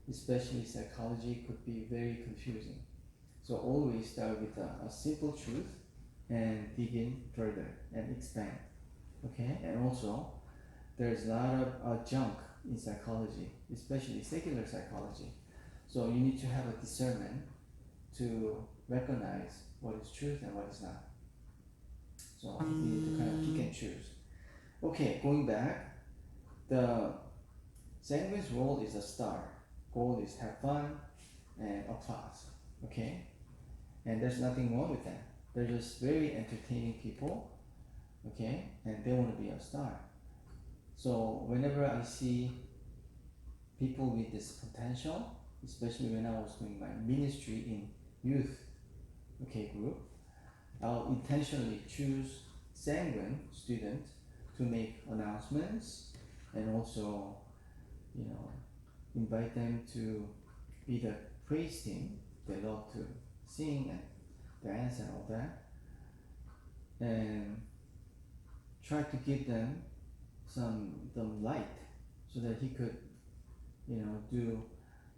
Especially psychology could be very confusing. So always start with a simple truth and dig in further and expand. Okay, and also there's a lot of junk in psychology, especially secular psychology. So you need to have a discernment to recognize what is truth and what is not. So you need to kind of pick and choose. Okay, going back, the sanguine's role is a star. Goal is have fun and applause. Okay, and there's nothing wrong with that. They're just very entertaining people. Okay, and they want to be a star. So whenever I see people with this potential, especially when I was doing my ministry in youth, okay, group, I'll intentionally choose sanguine students to make announcements and also, you know, invite them to be the praise team. They love to sing and dance and all that, and try to give them some light so that he could, you know, do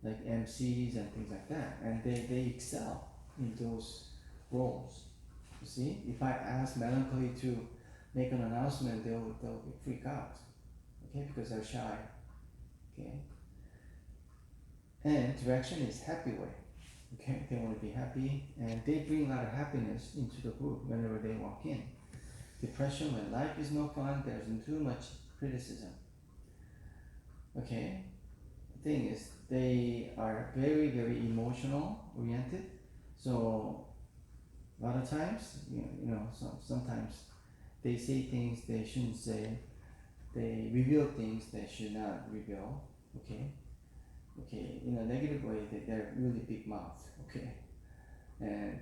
like MCs and things like that, and they excel in those roles. You see, if I ask melancholy to make an announcement, they'll freak out, okay, because they're shy, okay. And direction is happy way, okay. They want to be happy, and they bring a lot of happiness into the group whenever they walk in. Depression, when life is no fun, there's too much criticism. Okay, the thing is, they are very, very emotional oriented. So a lot of times, sometimes they say things they shouldn't say. They reveal things they should not reveal. Okay, in a negative way, they're really big mouth. Okay, and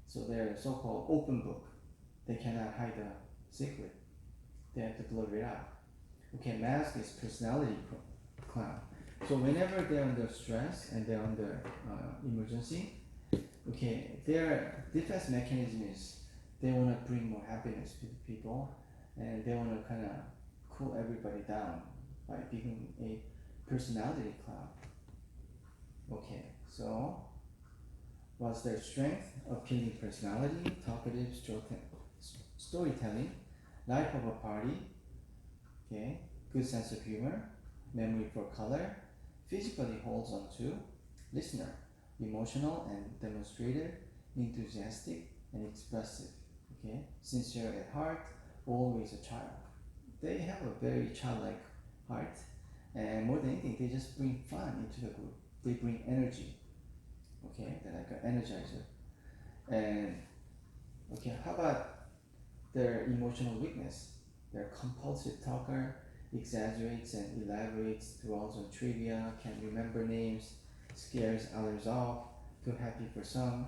so they're so-called open book. They cannot hide a secret. They have to blur it out. Okay, mask is personality clown. So whenever they're under stress and they're under emergency, okay, their defense mechanism is they want to bring more happiness to the people, and they want to kind of cool everybody down by being a personality clown. Okay, so what's their strength? Appealing personality, talkative, storytelling, life of a party, okay, good sense of humor, memory for color, physically holds on to, listener, emotional and demonstrative, enthusiastic and expressive, okay, sincere at heart, always a child. They have a very childlike heart, and more than anything, they just bring fun into the group. They bring energy, okay, they're like an energizer. And okay, how about their emotional weakness? They're a compulsive talker, exaggerates and elaborates, dwells on trivia, can't remember names, scares others off, too happy for some,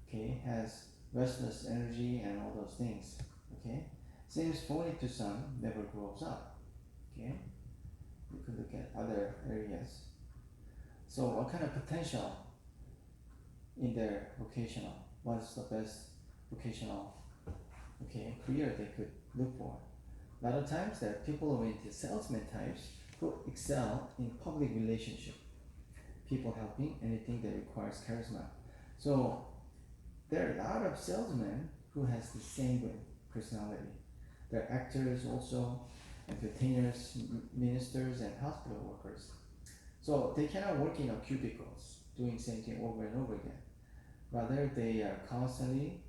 okay, has restless energy and all those things, okay. Seems phony to some, never grows up, okay. You could look at other areas. So what kind of potential in their vocational? What's the best vocational, okay, career they could look for? a lot of times there are people-oriented salesman types who excel in public relationship, people helping, anything that requires charisma. So there are a lot of salesmen who has the sanguine personality. There are actors also, entertainers, ministers, and hospital workers. So they cannot work in a cubicles doing same thing over and over again. Rather, they are constantly,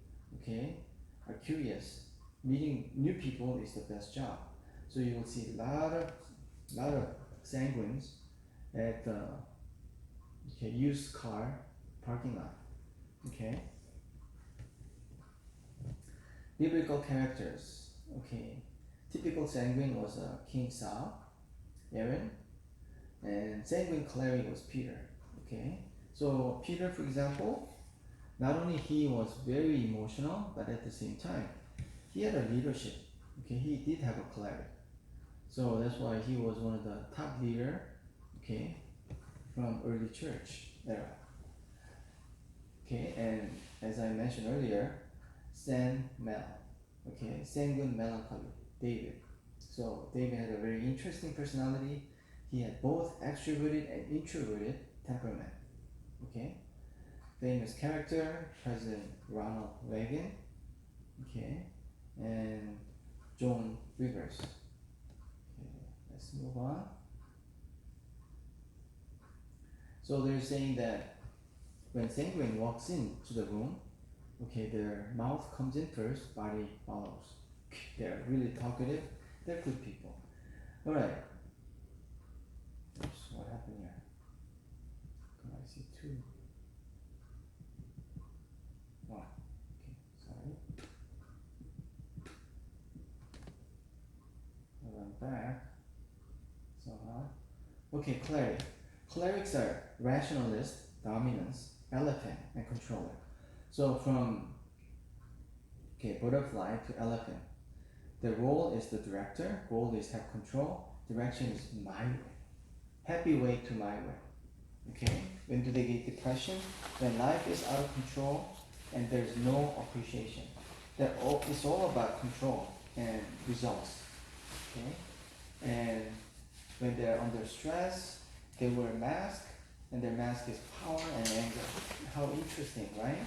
are curious. Meeting new people is the best job. So you will see a lot of sanguines at the used car parking lot. Okay. Biblical characters. Okay. Typical sanguine was King Saul, Aaron, and sanguine cleric was Peter. Okay. So Peter, for example, not only he was very emotional, but at the same time, he had a leadership. Okay, he did have a cleric. So that's why he was one of the top leader, from early church era. Okay, and as I mentioned earlier, sanguine melancholy, David. So David had a very interesting personality. He had both extroverted and introverted temperament. Okay, famous character, President Ronald Reagan. Okay, and Joan Rivers. Okay, let's move on. So they're saying that when sanguine walks into the room, their mouth comes in first, body follows. They're really talkative. They're good people. All right. Oops, what happened here? I see two. One. Okay, sorry. Run back. Okay, cleric. Clerics are rationalist, dominance, elephant, and controller. So from butterfly to elephant, the role is the director, goal is have control, direction is my way. Happy way to my way. Okay? When do they get depression? When life is out of control and there's no appreciation. It's all about control and results. Okay? And when they're under stress, they wear a mask, and their mask is power and anger. How interesting, right?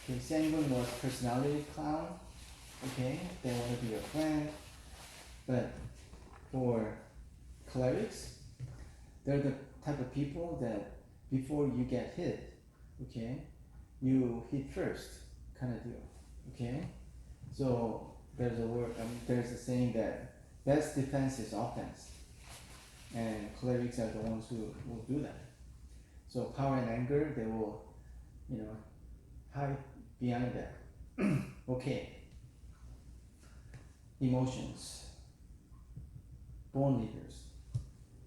Okay, sanguine was personality clown. Okay, they want to be your friend. But for clerics, they're the type of people that before you get hit, you hit first, kind of deal. Okay, so there's a saying that best defense is offense, and clerics are the ones who will do that. So power and anger, they will, hide behind that. Okay. Emotions. Born leaders.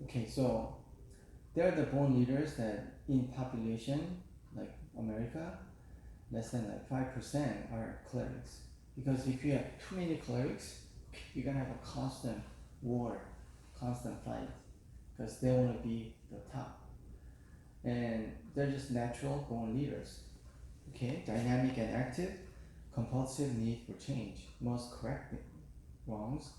Okay, so they're the born leaders that in population, like America, less than 5% are clerics. Because if you have too many clerics, you're gonna have a constant war, constant fight, because they want to be the top. And they're just natural born leaders. Okay, dynamic and active, compulsive need for change, must correct wrongs,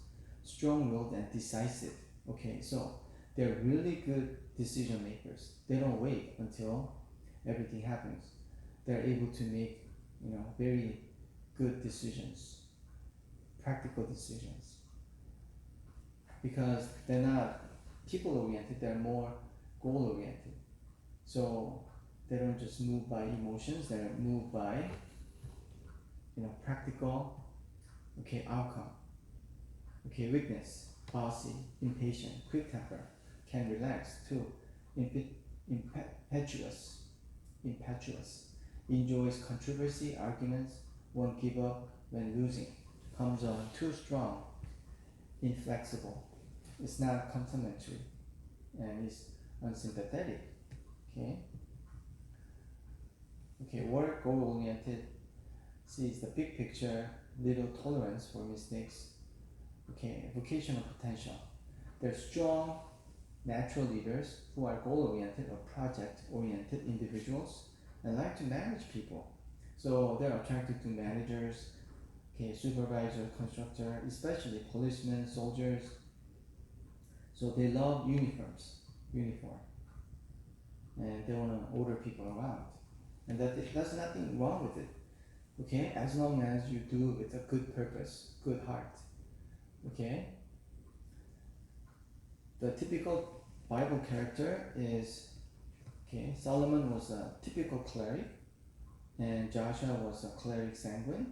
strong-willed and decisive. Okay, so they're really good decision makers. They don't wait until everything happens. They're able to make, very good decisions, practical decisions. Because they're not people-oriented, they're more goal-oriented. So they don't just move by emotions, they're moved by, practical, outcome. Okay, weakness, bossy, impatient, quick temper, can relax too, impetuous, enjoys controversy, arguments, won't give up when losing, comes on too strong, inflexible, it's not complimentary, and is unsympathetic. Okay, work goal-oriented, sees the big picture, little tolerance for mistakes. Okay, vocational potential. They're strong, natural leaders who are goal-oriented or project-oriented individuals and like to manage people. So they're attracted to managers, okay, supervisor, constructor, especially policemen, soldiers. So they love uniform, and they want to order people around, and that's nothing wrong with it. Okay, as long as you do it with a good purpose, good heart. Okay. The typical Bible character is, okay, Solomon was a typical cleric, and Joshua was a cleric sanguine,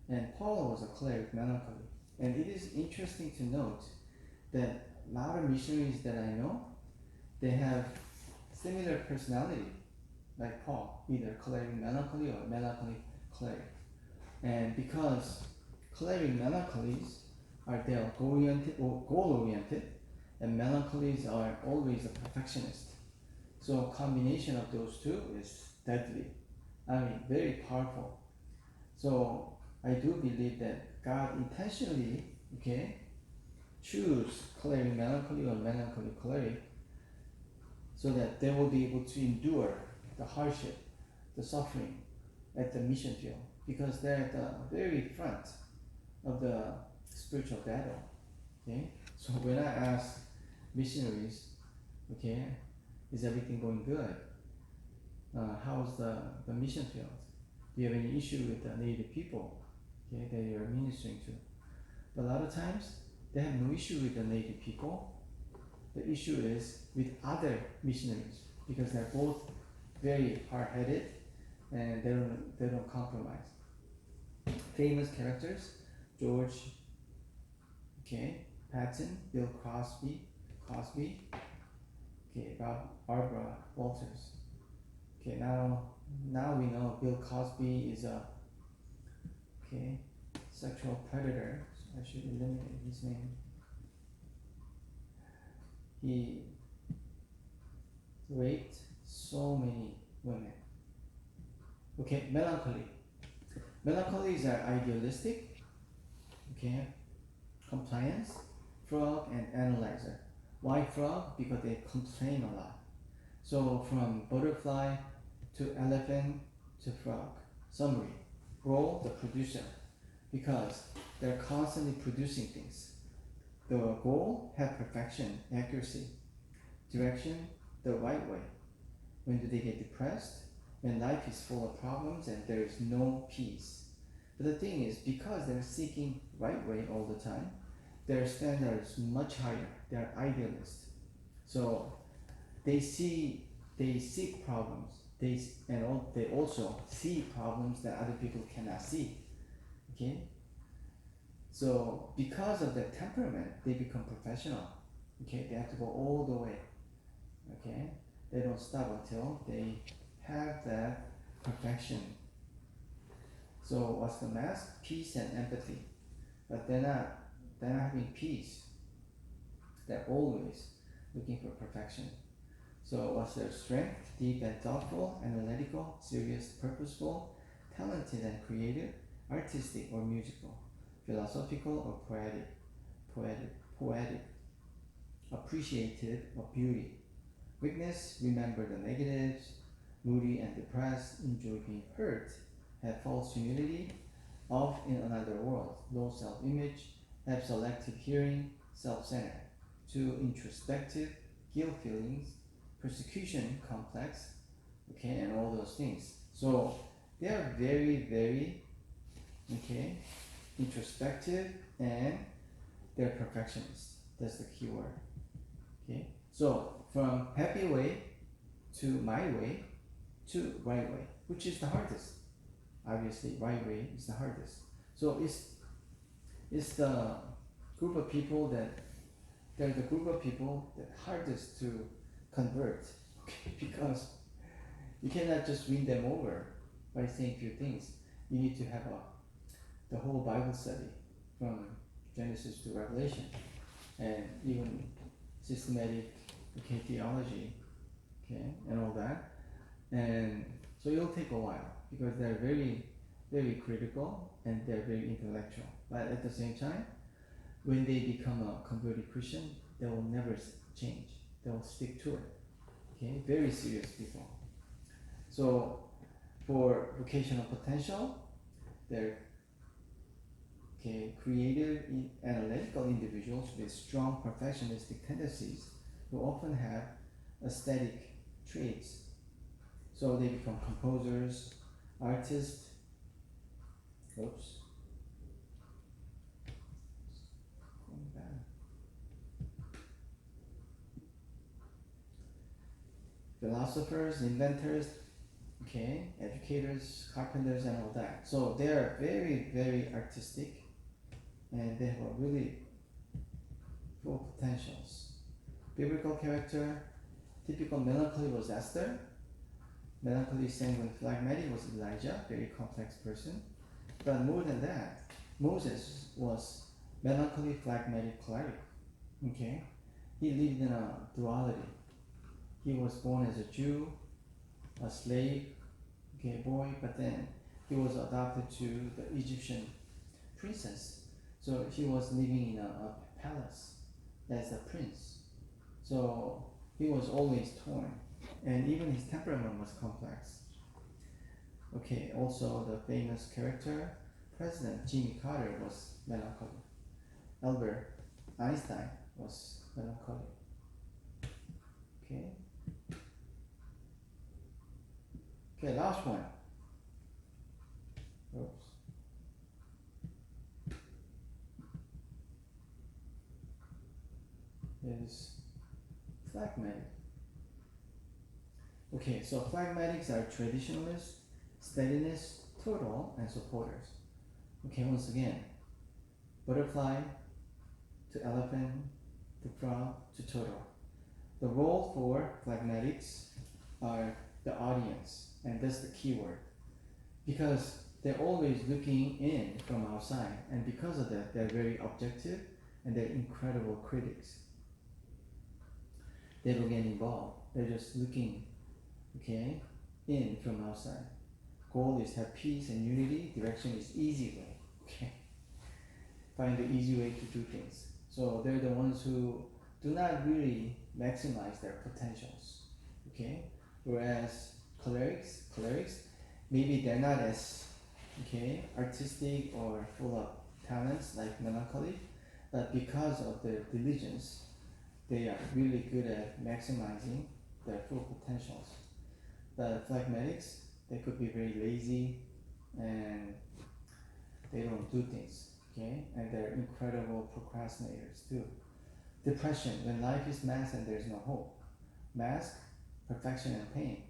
and Paul was a cleric melancholy. And it is interesting to note that a lot of missionaries that I know, they have similar personality, like Paul, either cleric melancholy or melancholy cleric. And because cleric melancholies are they're goal-oriented, and melancholies are always a perfectionist. So combination of those two is deadly. I mean, very powerful. So I do believe that God intentionally, okay, choose cleric melancholy or melancholy cleric so that they will be able to endure the hardship, the suffering at the mission field, because they're at the very front of the spiritual battle. Okay, so when I ask missionaries, okay, is everything going good? How's the mission field? Do you have any issue with the native people, okay, that you're ministering to? But a lot of times they have no issue with the native people. The issue is with other missionaries, because they're both very hard-headed and they don't compromise. Famous characters: George, okay, Patton, Bill Cosby, okay, Barbara Walters. Okay, now we know Bill Cosby is a, okay, sexual predator. So I should eliminate his name. He raped so many women. Okay, melancholy. Melancholies are idealistic, okay, compliance, frog, and analyzer. Why frog? Because they complain a lot. So from butterfly to elephant to frog. Summary: Grow, the producer, because they're constantly producing things. The goal: have perfection, accuracy, direction, the right way. When do they get depressed? When life is full of problems and there is no peace. But the thing is, because they're seeking right way all the time, their standards much higher. They're idealists. So they seek problems. They also see problems that other people cannot see. Okay? So because of their temperament, they become professional. Okay? They have to go all the way. Okay? They don't stop until they have that perfection. So what's the mask? Peace and empathy. But they're not having peace. They're always looking for perfection. So what's their strength? Deep and thoughtful, analytical, serious, purposeful, talented and creative, artistic or musical, philosophical or poetic, appreciative of beauty. Weakness: remember the negatives, moody and depressed, enjoy being hurt, have false humility, off in another world, low self-image, have selective hearing, self-centered. 2. Introspective, guilt feelings, persecution complex, okay, and all those things. So they are very, very, okay, introspective, and they're perfectionists. That's the key word. Okay, so from happy way to my way to right way, which is the hardest? Obviously, right way is the hardest. So it's the group of people that they're the group of people that hardest to convert, okay? Because you cannot just win them over by saying few things. You need to have the whole Bible study from Genesis to Revelation, and even systematic, okay, theology, okay, and all that. And so it'll take a while because they're very, very critical and they're very intellectual. But at the same time, when they become a converted Christian, they will never change. They will stick to it. Okay, very serious people. So for vocational potential, they're okay, creative, analytical individuals with strong perfectionistic tendencies who often have aesthetic traits. So they become composers, artists. Oops. Going back. Philosophers, inventors, okay, educators, carpenters, and all that. So they are very, very artistic, and they have a really full potentials. Biblical character, typical melancholy was Esther. Melancholy, sanguine, phlegmatic was Elijah, very complex person. But more than that, Moses was melancholy, phlegmatic, choleric. Okay, he lived in a duality. He was born as a Jew, a slave, okay, boy, but then he was adopted to the Egyptian princess. So he was living in a palace as a prince. So he was always torn, and even his temperament was complex. Okay, also the famous character, President Jimmy Carter was melancholy. Albert Einstein was melancholy. Okay. Okay, last one. Oops. Is phlegmatic. Okay, so phlegmatics are traditionalists, steadiness, total, and supporters. Okay, once again, butterfly to elephant to frog to turtle. The role for phlegmatics are the audience, and that's the key word. Because they're always looking in from outside, and because of that, they're very objective and they're incredible critics. They don't get involved, they're just looking, okay, in from outside. Goal is to have peace and unity, direction is easy way, okay? Find the easy way to do things. So they're the ones who do not really maximize their potentials, okay? Whereas cholerics, maybe they're not as, okay, artistic or full of talents like melancholy, but because of their diligence, they are really good at maximizing their full potentials. The phlegmatics, they could be very lazy and they don't do things, okay? And they're incredible procrastinators too. Depression, when life is masked and there's no hope. Mask, perfection and pain.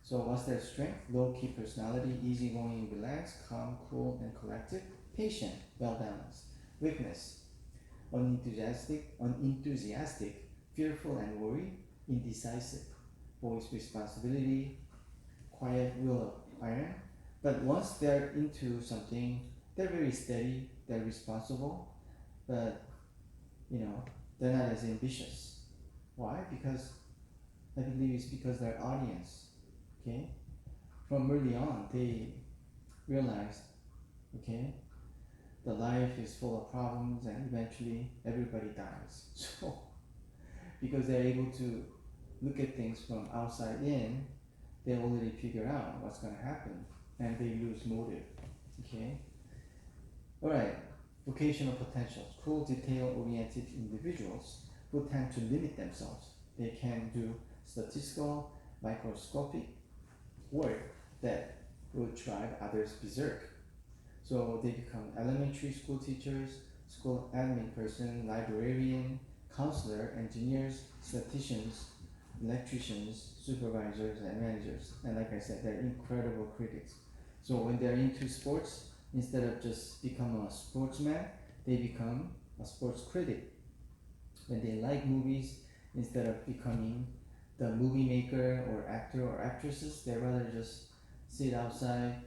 So what's their strength? Low-key personality, easygoing, relaxed, calm, cool, and collected. Patient, well-balanced. Weakness, unenthusiastic, fearful and worried, indecisive. Voice responsibility, quiet, will of iron. But once they're into something, they're very steady, they're responsible, but they're not as ambitious. Why? Because I believe it's because their audience, okay? From early on, they realized, okay, the life is full of problems and eventually everybody dies. So, because they're able to look at things from outside in, they already figure out what's going to happen and they lose motive, okay? Alright, vocational potentials. Cool, detail-oriented individuals who tend to limit themselves. They can do statistical, microscopic work that will drive others berserk. So they become elementary school teachers, school admin person, librarian, counselor, engineers, statisticians, electricians, supervisors, and managers. And like I said, they're incredible critics. So when they're into sports, instead of just become a sportsman, they become a sports critic. When they like movies, instead of becoming the movie maker or actor or actresses, they rather just sit outside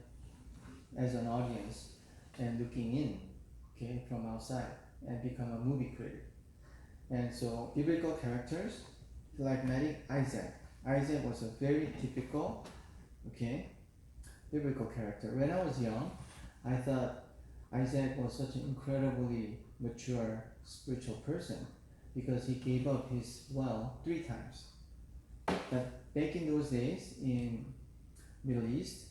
as an audience and looking in, okay, from outside and become a movie critic. And so biblical characters, phlegmatic Isaac. Isaac was a very typical, okay, biblical character. When I was young, I thought Isaac was such an incredibly mature spiritual person because he gave up his well 3 times. But back in those days in Middle East,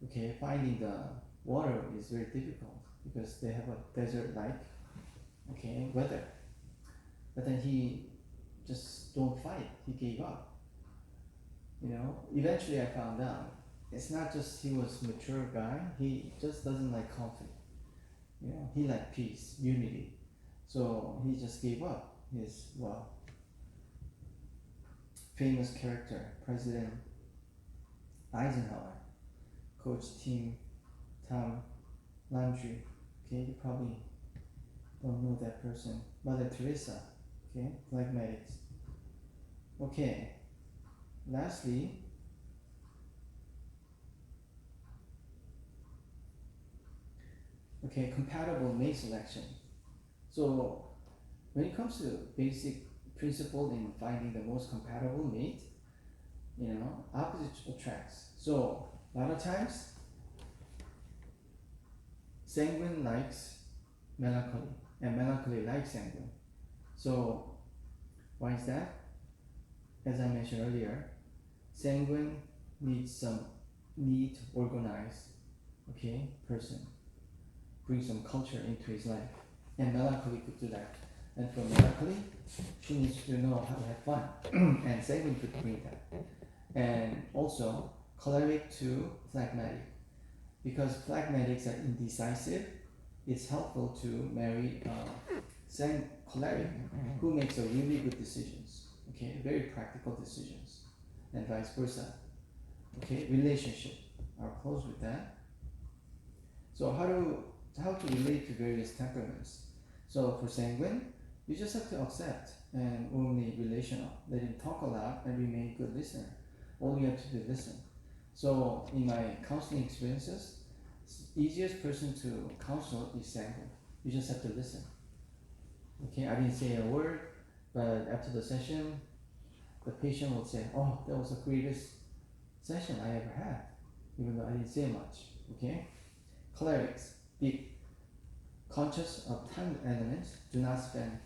okay, finding the water is very difficult. because they have a desert-like weather. But then he just don't fight. He gave up. Eventually I found out it's not just he was mature guy. He just doesn't like conflict. He liked peace, unity. So he just gave up his famous character, President Eisenhower, Coach Tom Landry. You probably don't know that person. Mother Teresa. Phlegmatics. Lastly, compatible mate selection. So when it comes to basic principle in finding the most compatible mate, opposites attracts. So a lot of times, sanguine likes melancholy, and melancholy likes sanguine. So why is that? As I mentioned earlier, sanguine needs some neat, organized, person. Bring some culture into his life. And melancholy could do that. And for melancholy, she needs to know how to have fun. And sanguine could bring that. And also, choleric to phlegmatic. Because phlegmatics are indecisive, it's helpful to marry choleric who makes a really good decisions. Very practical decisions. And vice versa. Relationship. I'll close with that. So how to relate to various temperaments. So for sanguine, you just have to accept and only relational. Let him talk a lot and remain a good listener. All you have to do is listen. So in my counseling experiences, the easiest person to counsel is sanguine. You just have to listen. I didn't say a word, but after the session, the patient will say, "Oh, that was the greatest session I ever had," even though I didn't say much. Cholerics, be conscious of time elements. Do not spend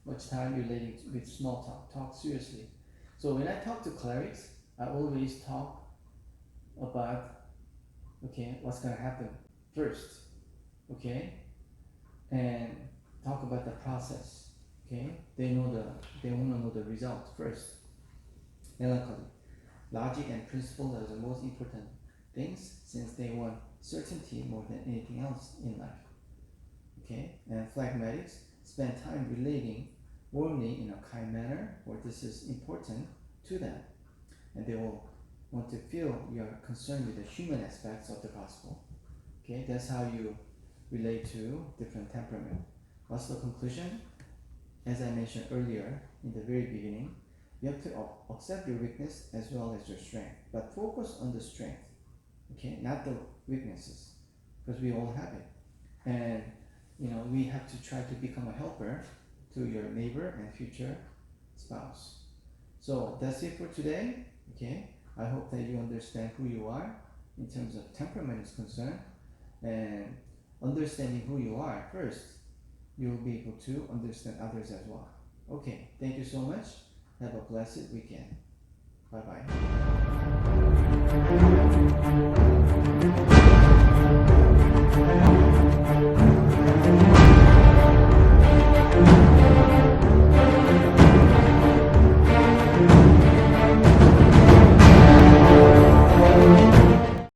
much time relating with small talk. Talk seriously. So when I talk to cholerics, I always talk about what's gonna happen first. And talk about the process. They wanna know the result first. Melancholy. Logic and principle are the most important things since they want certainty more than anything else in life. And phlegmatics spend time relating warmly in a kind manner, or this is important to them. And they will want to feel you are concerned with the human aspects of the gospel. That's how you relate to different temperament. What's the conclusion? As I mentioned earlier in the very beginning, you have to accept your weakness as well as your strength, but focus on the strength, not the weaknesses, because we all have it. And we have to try to become a helper to your neighbor and future spouse. So that's it for today. I hope that you understand who you are in terms of temperament is concerned, and understanding who you are first, you'll be able to understand others as well. Thank you so much. Have a blessed weekend. Bye-bye.